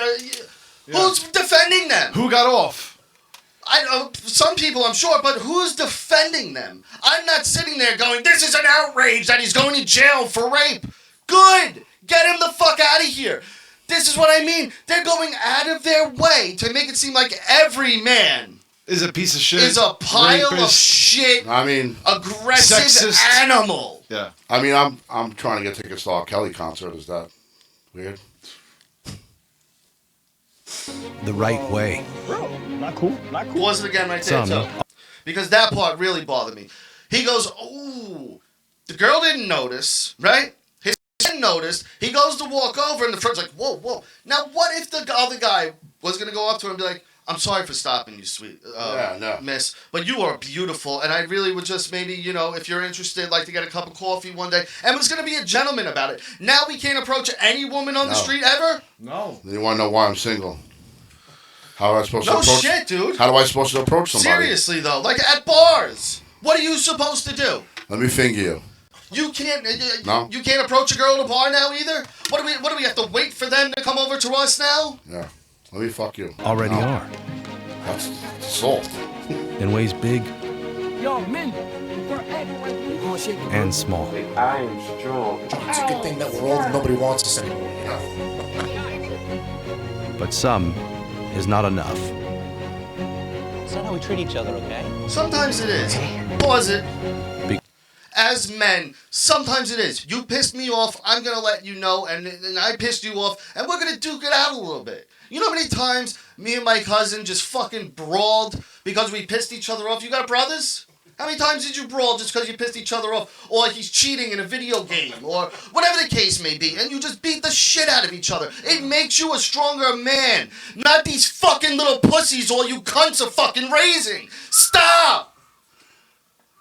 who's defending them? Who got off? I know some people, I'm sure, but who's defending them? I'm not sitting there going, this is an outrage that he's going to jail for rape. Good. Get him the fuck out of here. This is what I mean. They're going out of their way to make it seem like every man is a piece of shit. Is a pile rapist. Of shit. I mean, aggressive sexist animal. Yeah. I mean, I'm trying to get tickets to R. Kelly concert. Is that weird? The right way. Not cool. Pause it again right there, too. Because that part really bothered me. He goes, ooh, the girl didn't notice, right? His didn't notice. He goes to walk over, and the friend's like, whoa. Now, what if the other guy was going to go up to him and be like, I'm sorry for stopping you, sweet miss, but you are beautiful, and I really would just maybe, if you're interested, like to get a cup of coffee one day, and was going to be a gentleman about it. Now we can't approach any woman on the street ever? No. You want to know why I'm single? How am I supposed to approach? No shit, dude. How am I supposed to approach somebody? Seriously, though, like at bars, what are you supposed to do? Let me finger you. You can't. No. You can't approach a girl at a bar now either. What do we have to wait for them to come over to us now? Yeah. Let me fuck you. Already are. That's assault. In ways big Yo, men, and small. I am strong. It's a good thing that we're old and nobody wants us anymore. But some is not enough. It's not how we treat each other, okay? Sometimes it is. Pause it. As men, sometimes it is. You pissed me off, I'm going to let you know, and I pissed you off, and we're going to duke it out a little bit. You know how many times me and my cousin just fucking brawled because we pissed each other off? You got brothers? How many times did you brawl just because you pissed each other off? Or he's cheating in a video game, or whatever the case may be, and you just beat the shit out of each other. It makes you a stronger man, not these fucking little pussies all you cunts are fucking raising. Stop!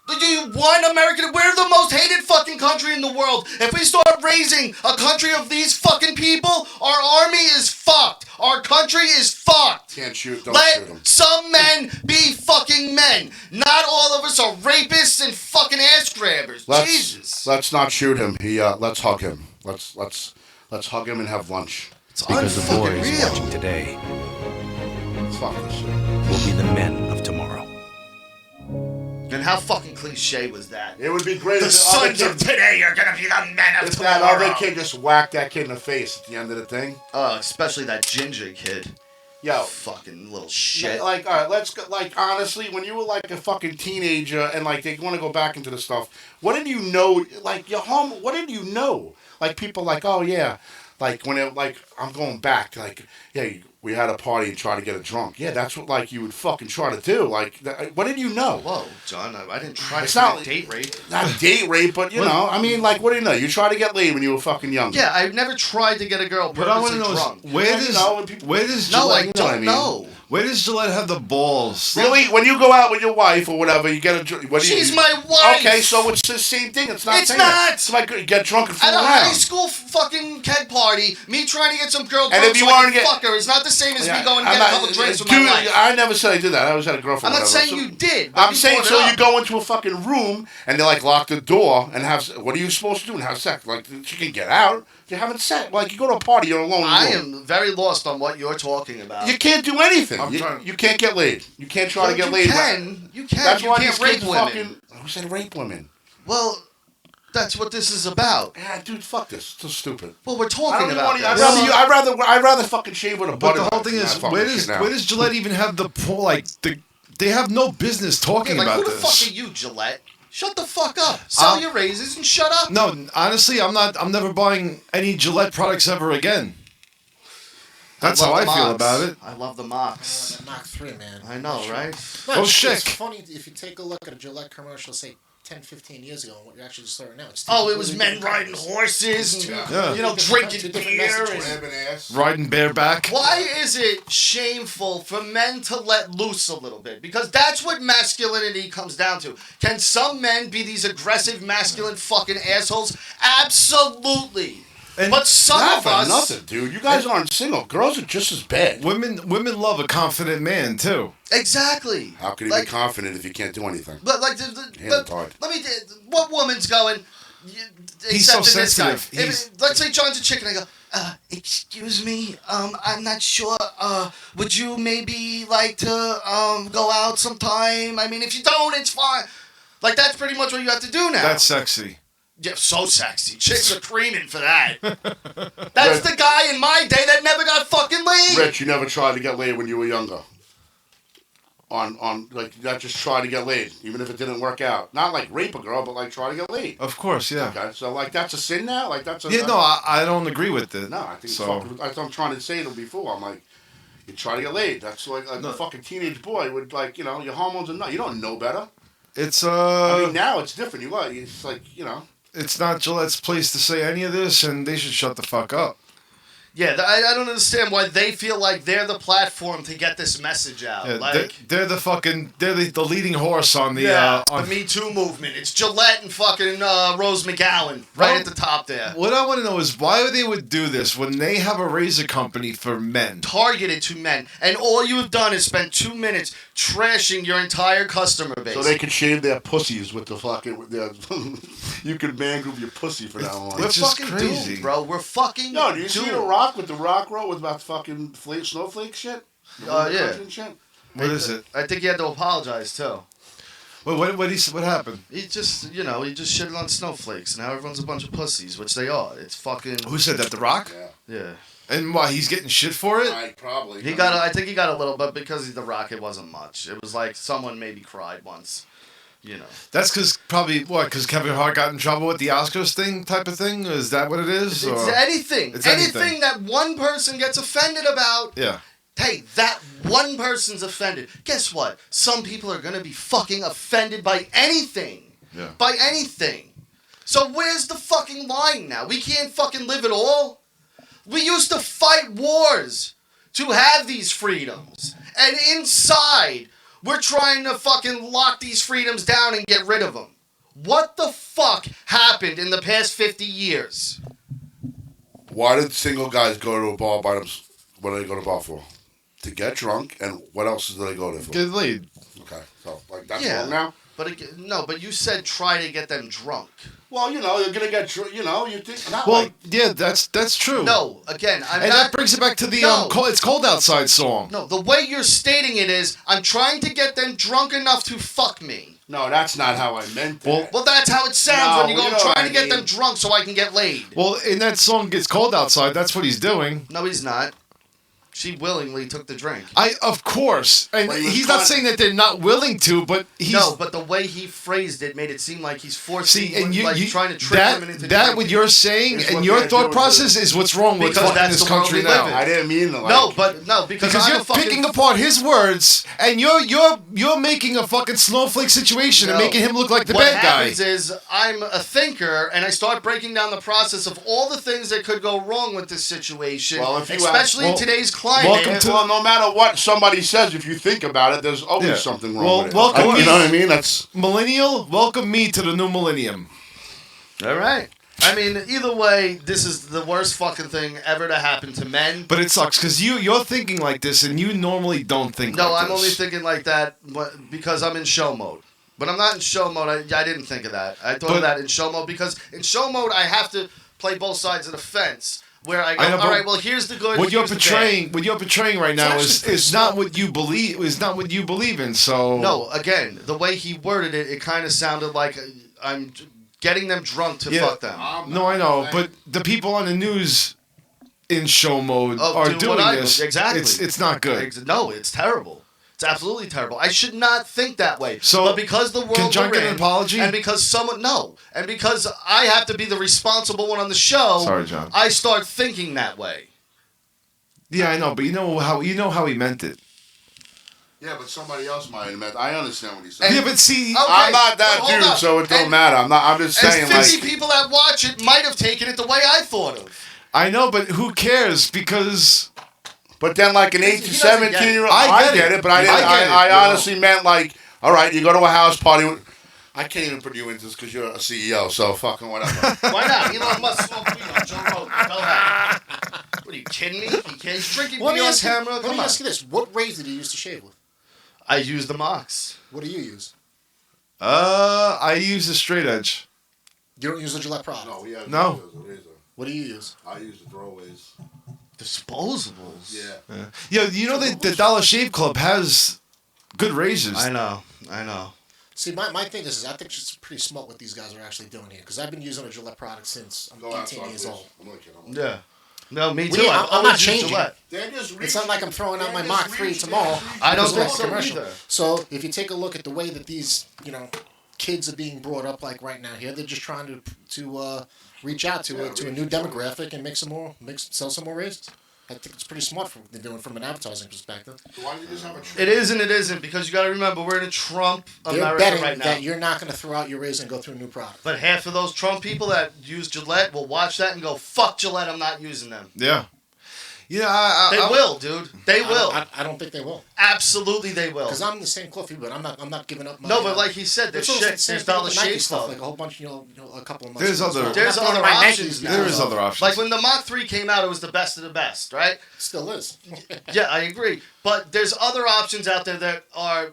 Do you want America? We're the most hated fucking country in the world. If we start raising a country of these fucking people, our army is fucked. Our country is fucked. Can't shoot, don't Let shoot them. some men be fucking men. Not all of us are rapists and fucking ass grabbers. Jesus. Let's not shoot him. Let's hug him. Let's hug him and have lunch. It's Because the boys real. watching today Fuck this shit. will be the men of tomorrow. And how fucking cliche was that? It would be great The if the other sons of kid, today are gonna be the men of if that tomorrow. other kid just whacked that kid in the face at the end of the thing. Especially that ginger kid. Yo, fucking little shit. Like, all right, let's go. Like, honestly, when you were like a fucking teenager and like they want to go back into the stuff, what did you know? Like, your home, what did you know? Like, people like, oh yeah, like when it like I'm going back like yeah we had a party and tried to get it drunk. Yeah, that's what like you would fucking try to do. Like what did you know? Whoa, John, I didn't try It's to not commit date rape. Not date rape, but you know, I mean, like, what do you know? You try to get laid when you were fucking younger. Yeah, I've never tried to get a girl What I want purposely to know drunk. is where does No, Gillette, I don't know. Where does Gillette have the balls? Really? When you go out with your wife or whatever, you get a. What do you, She's my wife. Okay, so it's the same thing. It's not. It's saying not. That. It's like you get drunk and fool At a around. high school fucking keg party, me trying to get some girl And drunk if you so I wanna can get- fuck her is not the same as Yeah, me going and I'm getting a not- couple drinks with dude, my wife. I never said I did that. I always had a girlfriend. I'm not whatever. saying So- you did. But I'm you saying brought so it you up. go into a fucking room and they like lock the door and have. What are you supposed to do and have sex? Like she can get out. You're having sex. Like you go to a party, you're alone. In I the room. am very lost on what you're talking about. You can't do anything. I'm You, trying- you can't get laid. You can't try to But get you laid. can. You can. That's You why can't these rape kids women. fucking. Who said rape women? Well, that's what this is about. Yeah, dude, fuck this. It's so stupid. Well, we're I talking don't even about want this. to. I'd rather fucking shave with a But butter the whole knife thing than is, that fucking where shit now. does Gillette even have the like they have no business talking Yeah, like, about who the this. fuck are you, Gillette? Shut the fuck up. Sell your razors and shut up. No, honestly, I'm never buying any Gillette products ever again. That's how I feel about it. I love the Mox. Mach 3, man. I know, right? No, Oh, it's shit. It's funny if you take a look at a Gillette commercial, say 10, 15 years ago, and what you're actually just learning now. It's Oh, it was completely men different riding companies. horses and, Yeah. you know, Two drinking different beer. messages. And... Riding bareback. Why is it shameful for men to let loose a little bit? Because that's what masculinity comes down to. Can some men be these aggressive, masculine fucking assholes? Absolutely. But some Not of for us... nothing, dude. You guys aren't single. Girls are just as bad. Women love a confident man too. Exactly. How can you be confident if you can't do anything? But like, Hands hard. let me. What woman's going? He's so accepting this guy? sensitive. If, let's say John's a chick, and I go, excuse me, I'm not sure. Would you maybe like to go out sometime? I mean, if you don't, it's fine. Like that's pretty much what you have to do now. That's sexy. Yeah, so sexy. Chicks are creaming for that. That's the guy in my day that never got fucking laid. Rich, you never tried to get laid when you were younger. On like not just try to get laid, even if it didn't work out. Not like rape a girl, but like try to get laid. Of course, yeah. Okay, so like that's a sin now. Like that's a Yeah, no, I don't agree with it. No, I think so. that's what I'm trying to say to before. I'm like, you try to get laid. That's like a fucking teenage boy would like, you know, your hormones are not. You don't know better. It's I mean, now it's different. It's like you know. It's not Gillette's place to say any of this, and they should shut the fuck up. Yeah, I don't understand why they feel like they're the platform to get this message out. Yeah, like they're the leading horse on the the Me Too movement. It's Gillette and fucking Rose McGowan right at the top there. What I want to know is why they would do this when they have a razor company for men. Targeted to men, and all you have done is spend 2 minutes trashing your entire customer base. So they can shave their pussies with the fucking. With their, you can man group your pussy for that long. We're fucking doomed, bro. We're fucking No, do you see doomed. the Rock with the Rock roll with about fucking snowflake shit? Yeah. And shit? What is it? I think he had to apologize too. What happened? He just shitted on snowflakes, and now everyone's a bunch of pussies, which they are. It's fucking. Who said that? The Rock? Yeah. And why he's getting shit for it? Probably. I think he got a little, but because he's the Rock, it wasn't much. It was like someone maybe cried once, you know. That's because Kevin Hart got in trouble with the Oscars thing type of thing? Is that what it is? It's or? anything. It's anything that one person gets offended about. Yeah. Hey, that one person's offended. Guess what? Some people are going to be fucking offended by anything. Yeah. By anything. So where's the fucking line now? We can't fucking live it all. We used to fight wars to have these freedoms. And inside, we're trying to fucking lock these freedoms down and get rid of them. What the fuck happened in the past 50 years? Why did single guys go to a bar by themselves? What do they go to a bar for? To get drunk, and what else do they go there for? Get laid. Okay, so like that's wrong now. But you said try to get them drunk. Well, you know, you're gonna get drunk. You know, you think. Yeah, that's true. No, again, and that brings it back to the "It's Cold Outside" song. No, the way you're stating it is, I'm trying to get them drunk enough to fuck me. No, that's not how I meant that. Well, that's how it sounds when you go, you know I'm trying what to I get them drunk so I can get laid. Well, in that song, "It's Cold Outside," that's what he's doing. No, he's not. She willingly took the drink. Of course. And But he was he's not trying- saying that they're not willing to, but he's... No, but the way he phrased it made it seem like he's forcing See, and you trying to trick women into that drinking. what you're saying Is and what your they're thought doing process is what's wrong with Because fucking that's this the world country we live now. in. I didn't mean to like. No, because Because I'm you're a fucking, picking apart his words, and you're making a fucking snowflake situation and No. making him look like the what bad guy. happens is I'm a thinker, and I start breaking down the process of all the things that could go wrong with this situation, Well, if you especially in well, today's climate. welcome to- Well, no matter what somebody says, if you think about it, there's always Yeah. something wrong Well, with it. welcome You know me- what I mean? That's Millennial, welcome me to the new millennium. All right. I mean, either way, this is the worst fucking thing ever to happen to men. But it sucks because you're thinking like this, and you normally don't think No, like I'm this. only thinking like that because I'm in show mode. When I'm not in show mode, I didn't think of that. I thought of that in show mode because in show mode, I have to play both sides of the fence. Where I go, I know, all but right, well, here's the good. What you're here's the portraying, bad. what you're portraying right now is not what you believe. Is not what you believe in. So No, again, the way he worded it, it kind of sounded like I'm getting them drunk to fuck them. No, I know, but the people on the news in show mode are do doing what I this. do. Exactly. It's not good. No, it's terrible. It's absolutely terrible. I should not think that way. So, but because the world can John we're get an in, apology? and because and because I have to be the responsible one on the show, Sorry, John. I start thinking that way. Yeah, I know, but you know how he meant it. yeah, but somebody else might have meant. I understand what he's saying. Yeah, but see, I'm not that but hold dude, up. so it don't And- matter. I'm just saying, And 50 like, people that watch it might have taken it the way I thought of. I know, but who cares? Because but then like an 8 to He doesn't get it. 17-year-old, I I get get it. it, but I didn't. I get it, I you know. honestly meant like, all right, you go to a house party. I can't even put you into this because you're a CEO, so fucking whatever. Why not? Elon Musk smoke weed on Joe Rogan. Go ahead. What are you kidding me? He's drinking Let me beer on ask you- camera. let Come me on. ask you this: what razor do you use to shave with? I use the Mox. What do you use? I use a straight edge. You don't use the Gillette product. No, we have No. What do you use? I use the throwaways. Disposables. Yeah. Yeah, you know the Dollar Shave Club has good razors. I know. See, my thing is I think it's pretty smart what these guys are actually doing here because I've been using a Gillette product since I'm 18 years old. Yeah. No, me Well, too. yeah, I've I'm not always used changing. Gillette. It's not like I'm throwing out my Mach 3 tomorrow. I don't because think of so the commercial. either. So if you take a look at the way that these, kids are being brought up like right now here, they're just trying to reach out to a new demographic and sell some more razors. I think it's pretty smart what they're doing from an advertising perspective. Why don't you just have a It is and it isn't because you got to remember we're in a Trump They're America betting right now. that you're not going to throw out your razor and go through a new product. But half of those Trump people that use Gillette will watch that and go, "Fuck Gillette, I'm not using them." Yeah. Yeah, They will, dude. They will. I don't think they will. Absolutely, they will. Because I'm the same cloth you, but I'm not giving up my. No, but like he said, there's it's almost shit. the same There's thing Dollar with the Nike Shave stuff, Club. like a whole bunch, a couple of months. There's ago. other- There's I'm not other throwing my options Nikes now. There is other options. Like when the Mach 3 came out, it was the best of the best, right? Still is. Yeah, I agree. But there's other options out there that are,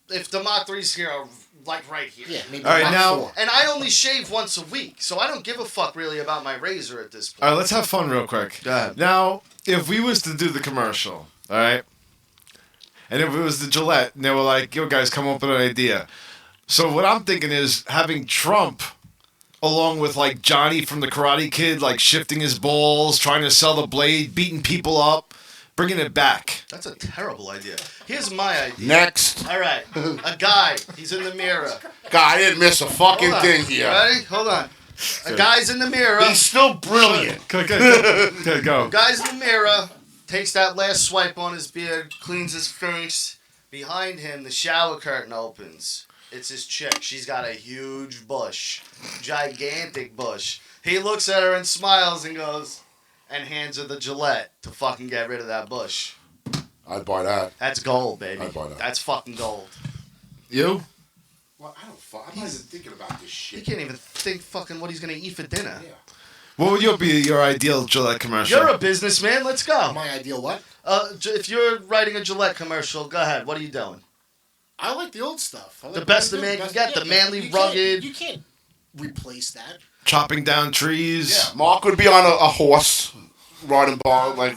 if the Mach 3's here, are like right here. Yeah, maybe. All right, Mach now- 4. And I only shave once a week, so I don't give a fuck really about my razor at this point. All right, let's have fun real quick. Go ahead. Now, if we was to do the commercial, all right, and if it was the Gillette, and they were like, "Yo, guys, come up with an idea." So what I'm thinking is having Trump, along with like Johnny from the Karate Kid, like shifting his balls, trying to sell the blade, beating people up, bringing it back. That's a terrible idea. Here's my idea. Next. All right, a guy. He's in the mirror. God, I didn't miss a fucking Hold on. thing You here. ready? Hold on. A guy's in the mirror. He's still brilliant. Go. Guy's in the mirror. Takes that last swipe on his beard. Cleans his face. Behind him, the shower curtain opens. It's his chick. She's got a huge bush. Gigantic bush. He looks at her and smiles and goes, and hands her the Gillette to fucking get rid of that bush. I'd buy that. That's gold, baby. I'd buy that. That's fucking gold. You? Well, I don't fuck. I'm not even thinking about this He shit. can't even think fucking what he's gonna eat for dinner. What would be your ideal Gillette commercial? You're a businessman. Let's go. My ideal what? If you're writing a Gillette commercial, go ahead. What are you doing? I like the old stuff. I like The best a the man best- can get, the manly, you can't- rugged. You can't replace that. Chopping down trees, Yeah, Mark would be on a horse, riding bar, like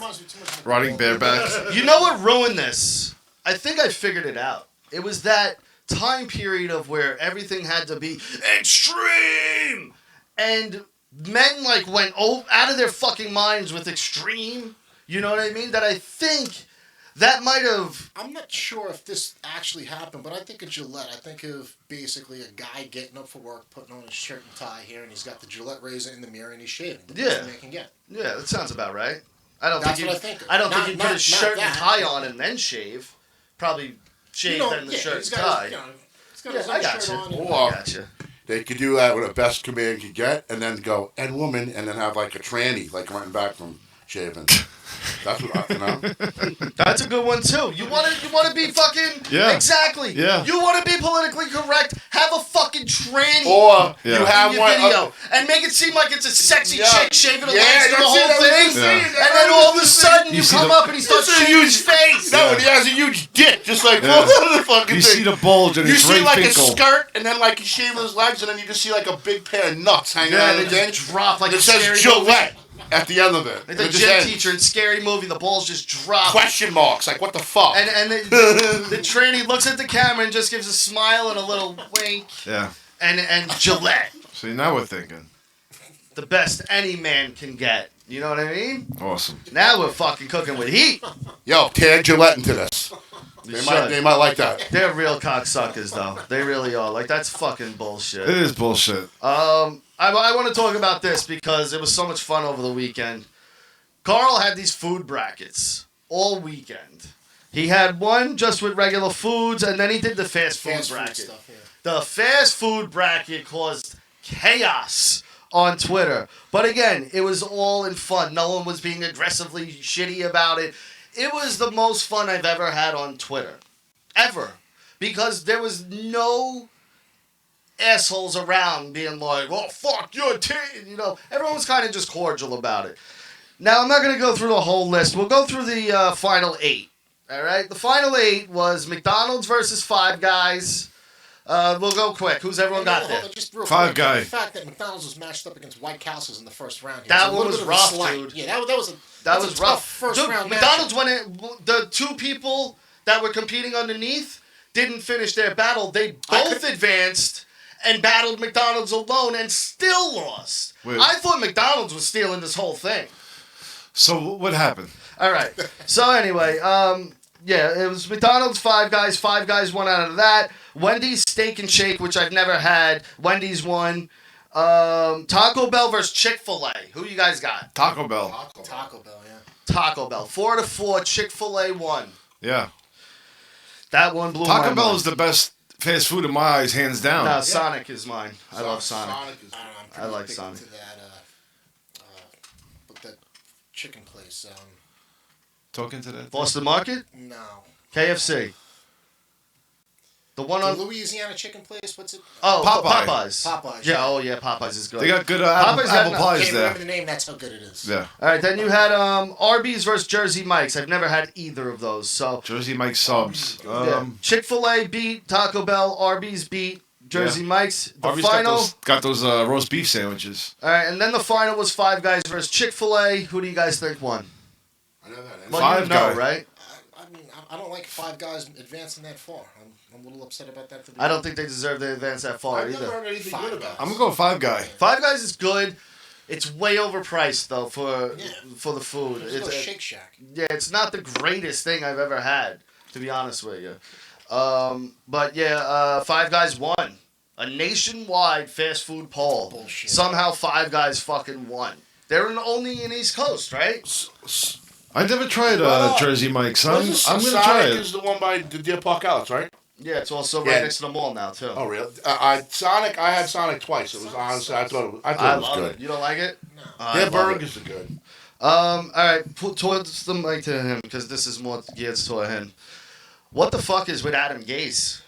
riding bareback. You know what ruined this? I think I figured it out. It was that time period of where everything had to be extreme, and men like went out of their fucking minds with extreme. You know what I mean? That I think that might have. I'm not sure if this actually happened, but I think of Gillette. I think of basically a guy getting up for work, putting on his shirt and tie here, and he's got the Gillette razor in the mirror, and he's shaving. The best thing they can get. Yeah, that sounds about right. I don't That's think what I think. I don't think you put a Not shirt and that, tie but- on and then shave. Probably shave then the yeah, shirt he's and got tie. his, he's got Yeah, his I own got shirt you. on. and- Or I gotcha. they could do that with a best command could get, and then go and woman, and then have like a tranny like running back from shaving. That's what you know. That's a good one too. You want to be fucking exactly. Yeah. You want to be politically correct. Have a fucking tranny. Or Yeah. you have in your one. video and make it seem like it's a sexy Yeah. chick shaving her Yeah, legs through the that's whole it, I was thing, just saying and that. then all of a sudden you see come the- up and he starts It's a shaving huge his face. No, and he has a huge dick, just like Yeah. the fucking You thing. see the bulge and You it's see Ray like Finkel. a skirt, and then like he's shaving his legs, and then you just see like a big pair of nuts hanging Yeah, out they of the thing. just drop like it a says scary Gillette at the end of it. Like the It just gym ends. teacher in Scary Movie, the balls just drop. Question marks, like what the fuck? And the tranny looks at the camera and just gives a smile and a little wink. Yeah. And Gillette, See, now we're thinking. the best any man can get. You know what I mean? Awesome. Now we're fucking cooking with heat. Yo, tag Gillette into this. You They might like that. They're real cocksuckers, though. They really are. Like, that's fucking bullshit. It is bullshit. I want to talk about this because it was so much fun over the weekend. Carl had these food brackets all weekend. He had one just with regular foods, and then he did the fast food bracket. Stuff, yeah. The fast food bracket caused chaos on Twitter. But again, it was all in fun. No one was being aggressively shitty about it. It was the most fun I've ever had on Twitter. Ever. Because there was no assholes around being like, oh, fuck your team. You know, everyone was kind of just cordial about it. Now, I'm not going to go through the whole list. We'll go through the final 8. All right? The final 8 was McDonald's versus Five Guys. We'll go quick. Who's everyone got there? Just real Five quick, Guy. The fact that McDonald's was matched up against White Castles in the first round. Here That was a one little was bit of a rough, slight. dude. Yeah, that was That a was tough rough. first Dude, round McDonald's matchup. the 2 people that were competing underneath didn't finish their battle. They both advanced and battled McDonald's alone and still lost. Wait. I thought McDonald's was stealing this whole thing. So what happened? All right. So anyway, yeah, it was McDonald's, Five Guys. Five Guys won out of that. Wendy's Steak and Shake, which I've never had. Wendy's won. Taco Bell versus Chick-fil-A. Who you guys got? Taco Bell. Taco Bell, yeah. Taco Bell. 4-4. Chick-fil-A won. Yeah. That one blew my Taco mind. Bell is the best fast food in my eyes, hands down. No, Sonic is mine. I love Sonic. is I like Sonic. To that, but that chicken place. Talking to that. Boston Market? No. KFC. The one The on... Louisiana chicken place. What's it? Oh, Popeye. Popeyes. Popeyes. Yeah, oh yeah, Popeyes is good. They got good Popeyes apple got- pies Can't there. remember the name. That's how good it is. Yeah. All right, then you had Arby's versus Jersey Mike's. I've never had either of those. So Jersey Mike subs. yeah. Chick-fil-A beat Taco Bell. Arby's beat Jersey Mike's. The Arby's final. got those roast beef sandwiches. All right, and then the final was Five Guys versus Chick-fil-A. Who do you guys think won? I know that. Well, Five you know, Guy. right? I mean, I don't like Five Guys advancing that far. I'm a little upset about that. I don't think they deserve to advance that far I've never either. heard anything good about I'm it. gonna go with Five Guy. Five Guys is good. It's way overpriced though for the food. There's no Shake Shack. Yeah, it's not the greatest thing I've ever had, to be honest with you. But yeah, Five Guys won a nationwide fast food poll. Bullshit. Somehow Five Guys fucking won. They're only in East Coast, right? I never tried Well, Jersey Mike's. I'm Wasn't gonna Sonic try it. is the one by the Deer Park Outlets, right? Yeah, it's also Yeah. right next to the mall now too. Oh, really? I had Sonic twice. It was honestly, I thought it I was love good. it. You don't like it? No. Their burgers are good. All right, put towards the mic to him because this is more geared toward him. What the fuck is with Adam Gase?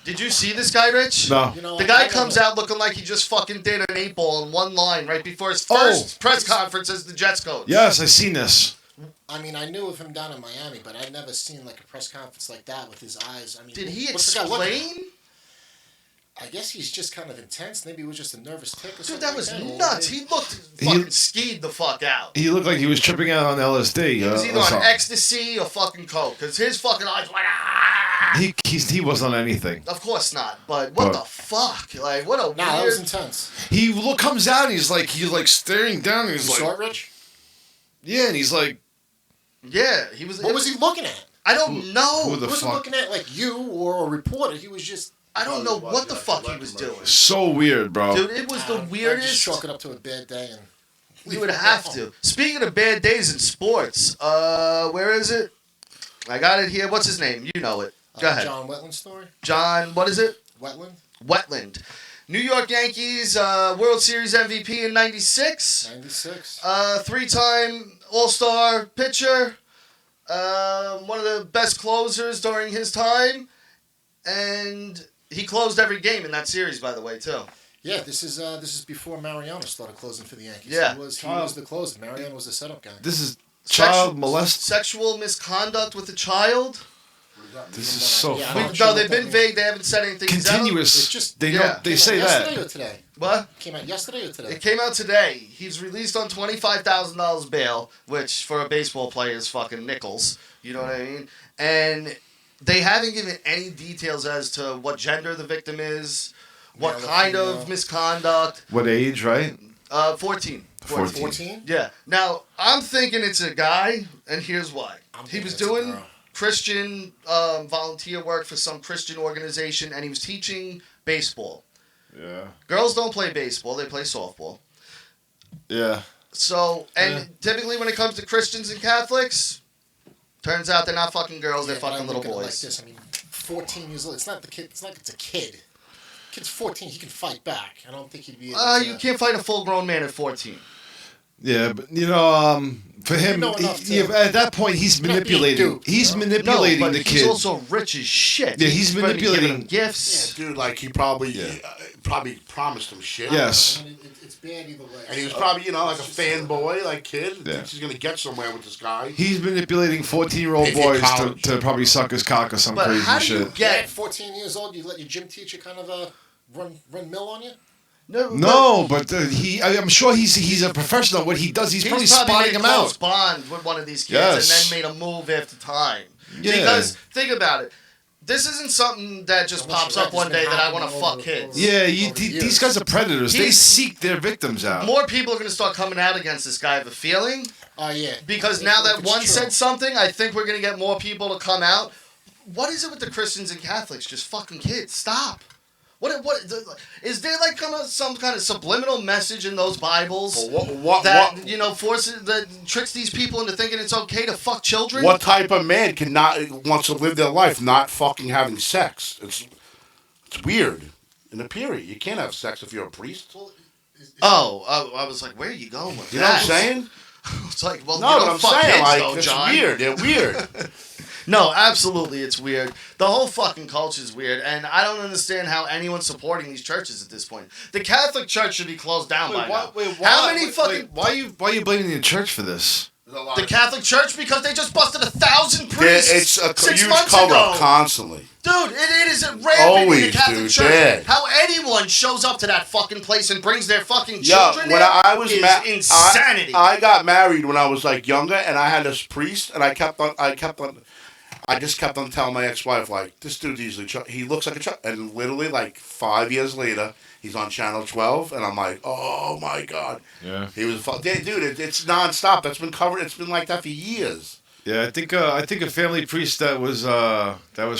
Did you see this guy, Rich? No. You know, The guy I comes never- out looking like he just fucking did an 8-ball in one line right before his first press conference as the Jets coach. Yes, I seen this. I mean, I knew of him down in Miami, but I'd never seen like a press conference like that with his eyes. I mean, Did he what's the guy looking at? explain? I guess he's just kind of intense. Maybe it was just a nervous tick or Dude, something. that was like that. nuts. He looked fucking skied the fuck out. He looked like he was tripping out on LSD. He was either or on something. ecstasy or fucking coke because his fucking eyes went ah. He wasn't on anything. Of course not. But what But- the fuck? Like what a Nah, that was weird. intense. He comes out. And he's like staring down. And he's You like, saw it, Rich? Yeah, and he's like, yeah, he was. What was he looking at? I don't know. who the He wasn't fuck? looking at like you or a reporter. He was just. I don't know what the fuck he was doing. So weird, bro. Dude, it was the Just weirdest. chalk it up to a bad day and. You would have to. Speaking of bad days in sports, where is it? I got it here. What's his name? You know it. Go ahead. John Wetland story. John, what is it? Wetland. New York Yankees World Series MVP in '96. 96. 3-time All-Star pitcher. One of the best closers during his time. And he closed every game in that series, by the way, too. Yeah, this is before Mariano started closing for the Yankees. Yeah. He was the closer. Mariano was the setup guy. This is child molest. Sexual misconduct with a child. This is so Yeah, fucked. No, they've been vague. They haven't said anything. Continuous. It's just They yeah. don't. They say yesterday that. or today? What? Came out yesterday or today? It came out today. He's released on $25,000 bail, which for a baseball player is fucking nickels. You know what I mean? And they haven't given any details as to what gender the victim is, what Male or kind of female. misconduct. What age, right? 14. 14? Yeah. Now, I'm thinking it's a guy, and here's why. He was doing Christian volunteer work for some Christian organization, and he was teaching baseball. Yeah. Girls don't play baseball, they play softball. Yeah. So, and typically when it comes to Christians and Catholics, turns out they're not fucking girls, they're Yeah, but fucking I little look at it boys. Like this. I mean, 14 years old. It's not the kid. It's like it's a kid. Kid's 14. He can fight back. I don't think he'd be. Able to, You can't fight a full-grown man at 14. Yeah, but for him, know enough to- at that point, he's Not being manipulating. duped, He's you know? manipulating no, but the he's kid. also rich as shit. Yeah, he's probably giving manipulating- him gifts. Yeah, dude, like he probably promised him shit. Yes. I mean, it's bad either way. And he was probably, like a fanboy, like kid. Yeah. Thinks he's gonna get somewhere with this guy. He's manipulating 14-year-old Maybe boys to, college. to probably suck his cock or some But crazy how do you shit. get... At 14 years old, you let your gym teacher kind of run mill on you. No, but I'm sure he's a professional at what he does. He's probably spotting made him a close out. bond with one of these kids Yes. and then made a move after time. Yeah. Because, think about it. This isn't something that just Unless pops you're up right, one it's day been that I want to happening fuck over- kids. Yeah, over these years. guys are predators. They He's- seek their victims out. More people are going to start coming out against this guy, I have a feeling. Oh yeah. Because If- now if that it's one true. said something, I think we're going to get more people to come out. What is it with the Christians and Catholics? Just fucking kids. Stop. What is there like some kind of subliminal message in those Bibles that forces that tricks these people into thinking it's okay to fuck children? What type of man wants to live their life not fucking having sex? It's weird. In a period, you can't have sex if you're a priest. I was like, where are you going with You know what I'm saying? It's like, well, No, you but don't I'm fuck saying, kids, like, though, it's John. weird. They're weird. No, absolutely, it's weird. The whole fucking culture is weird, and I don't understand how anyone's supporting these churches at this point. The Catholic Church should be closed down by now. How many fucking... Why are you blaming the church for this? The Catholic Church? Because they just busted 1,000 priests It's a 6 huge months cover-up ago. constantly. Dude, it is rampant in Always, the Catholic dude, Church. bad. How anyone shows up to that fucking place and brings their fucking Yeah, children when there I was is insanity. I got married when I was like younger, and I had this priest, and I just kept on telling my ex-wife, like, this dude's easily he looks like a child. And literally, like, 5 years later, he's on Channel 12, and I'm like, oh my god. Yeah. He was dude. It's nonstop. That's been covered. It's been like that for years. Yeah, I think a family priest that was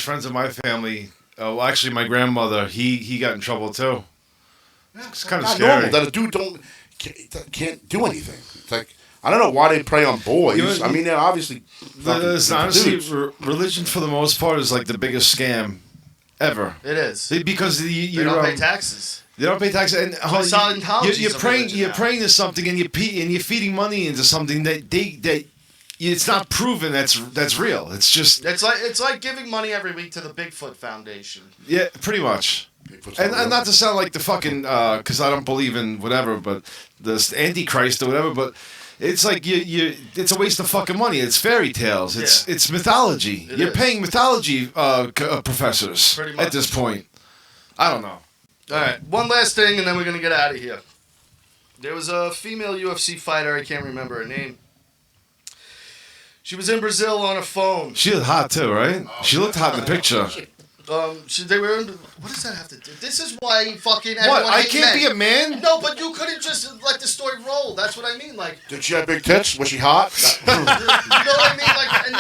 friends of my family. Well, actually, my grandmother. He got in trouble too. It's kind of Not scary. normal that a dude can't do anything. It's like, I don't know why they prey on boys. You know, I mean, they're obviously honestly, dudes. religion for the most part is like the biggest scam ever. It is. Because They don't pay taxes. They don't pay taxes, and So it's all in college, you're it's a praying. religion You're now. praying to something, and you're feeding money into something that it's not proven that's real. It's just It's like giving money every week to the Bigfoot Foundation. yeah, pretty much. And not to sound like the fucking because I don't believe in whatever, but the Antichrist or whatever, but. It's like it's a waste of fucking money. It's fairy tales. It's mythology. You're paying mythology professors Pretty much. at this point. I don't know. All right, one last thing, and then we're gonna get out of here. There was a female UFC fighter. I can't remember her name. She was in Brazil on a phone. She looked hot too, right? She looked hot in the picture. They were. What does that have to do? This is why fucking everyone What? I hates can't men. be a man? No, but you couldn't just let the story roll. That's what I mean. Like, Did she have big tits? Was she hot? you know what I mean? Like, and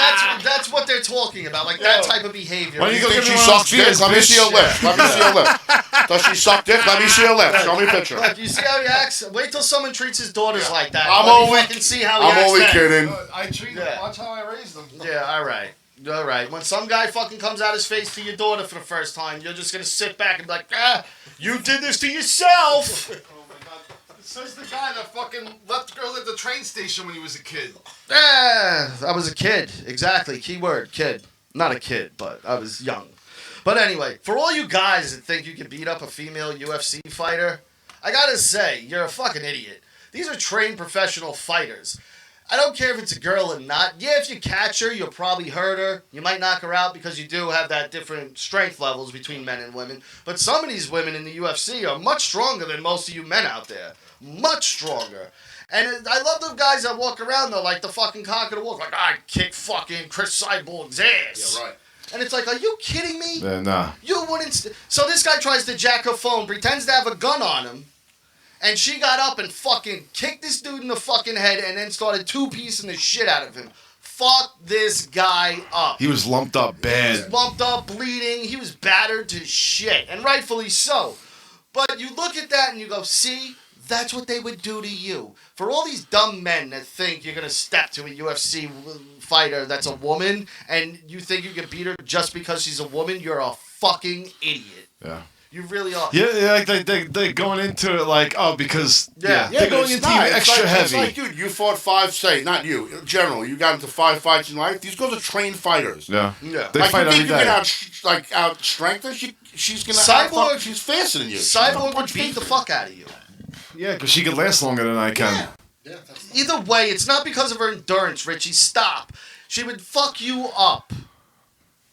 that's what they're talking about. Like that type of behavior. Why Do you you go think give she me one of sucks those dick? Let me beers, see her bitch? lips. Let me see her lips. Does she suck dick? Let me see her lips. Show me a picture. Look, you see how he acts? Wait till someone treats his daughters like that. I'm Let me only- fucking see how he I'm acts only then. kidding. I treat them. Watch how I raise them. Yeah, all right. All right. When some guy fucking comes out his face to your daughter for the first time, you're just gonna sit back and be like, you did this to yourself. Says the guy that fucking left the girl at the train station when he was a kid. I was a kid. Exactly. Keyword, kid. Not a kid, but I was young. But anyway, for all you guys that think you can beat up a female UFC fighter, I gotta say, you're a fucking idiot. These are trained professional fighters. I don't care if it's a girl or not. Yeah, if you catch her, you'll probably hurt her. You might knock her out because you do have that different strength levels between men and women. But some of these women in the UFC are much stronger than most of you men out there. Much stronger. And I love the guys that walk around, though, like the fucking cock of the walk. Like, I kick fucking Chris Cyborg's ass. Yeah, right. And it's like, are you kidding me? Nah. You wouldn't. So this guy tries to jack her phone, pretends to have a gun on him. And she got up and fucking kicked this dude in the fucking head and then started two-piecing the shit out of him. Fuck this guy up. He was lumped up He bad. was lumped up, bleeding. He was battered to shit. And rightfully so. But you look at that and you go, see, that's what they would do to you. For all these dumb men that think you're going to step to a UFC fighter that's a woman and you think you can beat her just because she's a woman, you're a fucking idiot. Yeah. You really are. Yeah, like they're going into it like, oh, because they're but going it's into not. you It's extra like, heavy. It's like, dude, you fought 5, say, not you, in general, you got into 5 fights in life. These girls are trained fighters. Yeah. They like, fight you think every you day. can out-strength her? She's going to Cyborg, she's faster than you. Cyborg would beat the fuck out of you. Yeah, because she could last longer than I can. Yeah. Either way, it's not because of her endurance, Richie. Stop. She would fuck you up.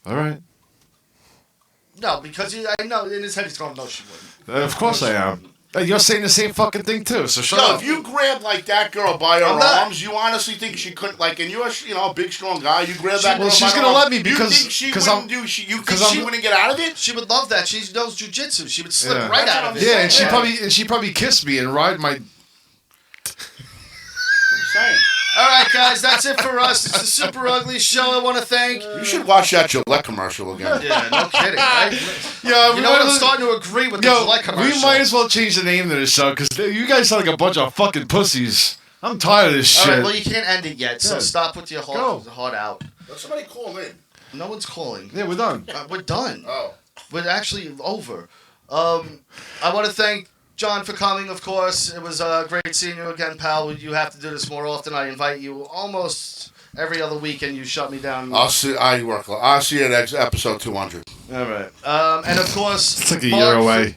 All right. No, because I know in his head he's going, no, she wouldn't. Of course I am. You're saying the same fucking thing too, so shut Yo, up. if you grab like that girl by her I'm not. arms, you honestly think she couldn't? Like, and you're a big strong guy. You grab that girl Well, she's by her gonna arms, let me because- you think she 'cause wouldn't I'm- do? You think 'cause she I'm- wouldn't get out of it? She would love that. She knows jujitsu. She would slip Yeah. right That's out what of I'm it. Yeah, and saying. she probably kissed me and ride my. I'm saying. All right, guys, that's it for us. It's the Super Ugly Show. I want to thank. You should watch that Gillette commercial again. Yeah, no kidding, right? Yeah, You know what? I'm starting to agree with the Gillette commercial. we might as well change the name of the show because you guys sound like a bunch of fucking pussies. I'm tired of this All shit. right, well, you can't end it yet, so Yeah. stop with your heart out. Let somebody call in. No one's calling. Yeah, we're done. We're done. Oh. We're actually over. I want to thank John for coming, of course. It was great seeing you again, pal. You have to do this more often. I invite you almost every other weekend. You shut me down. I'll see. I'll see you at episode 200. All right. And of course, It's like a year away.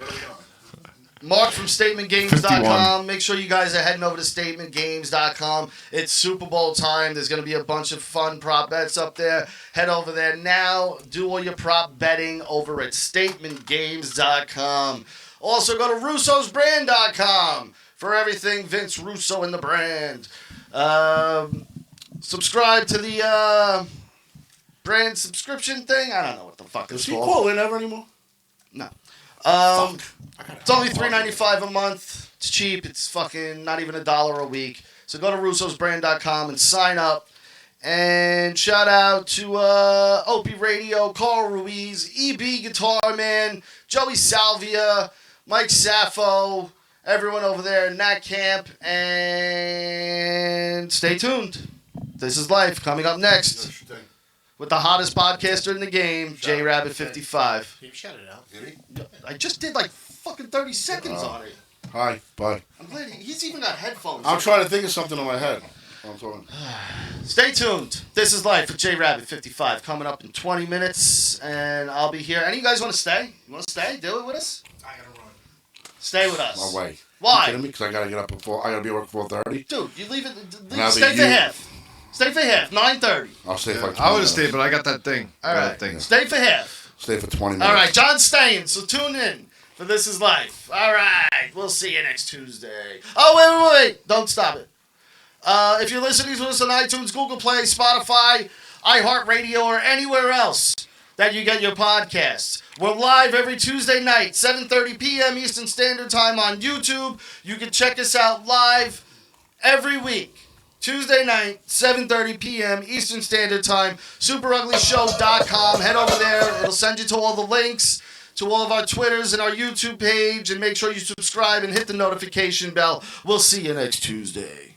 Mark from StatementGames.com. 51. Make sure you guys are heading over to StatementGames.com. It's Super Bowl time. There's going to be a bunch of fun prop bets up there. Head over there now. Do all your prop betting over at StatementGames.com. Also, go to Russo'sBrand.com for everything Vince Russo and the brand. Subscribe to the brand subscription thing. I don't know what the fuck Does it's he called. call in ever anymore? No. It's only $3.95 a month. It's cheap. It's fucking not even $1 a week. So go to Russo'sBrand.com and sign up. And shout out to Opie Radio, Carl Ruiz, EB Guitar Man, Joey Salvia, Mike Sappho, everyone over there in that camp. And stay tuned. This is Life coming up next with the hottest podcaster in the game, J Rabbit 55. He shut it out. Did he? I just did like fucking 30 seconds on it. Hi, bud. I'm glad he's even got headphones. I'm trying to think of something in my head. I'm talking. Stay tuned. This is Life with J Rabbit 55 coming up in 20 minutes, and I'll be here. Any of you guys want to stay? You want to stay? Do it with us? I gotta run. Stay with us. No way. Why? You kidding me? Because I gotta get up before. I gotta be at work 4:30. Dude, you leave it. Now Stay that for you- half. Stay for half. 9:30. I'll stay for like 20 I would have minutes. stayed, but I got that thing. All Got right. that thing. Stay for half. Stay for 20 minutes. All right. John's staying, so tune in for This Is Life. All right. We'll see you next Tuesday. Oh, wait. Don't stop it. If you're listening to us on iTunes, Google Play, Spotify, iHeartRadio, or anywhere else, that you get your podcasts. We're live every Tuesday night, 7:30 p.m. Eastern Standard Time on YouTube. You can check us out live every week. Tuesday night, 7:30 p.m. Eastern Standard Time, SuperUglyShow.com. Head over there. It'll send you to all the links, to all of our Twitters and our YouTube page, and make sure you subscribe and hit the notification bell. We'll see you next Tuesday.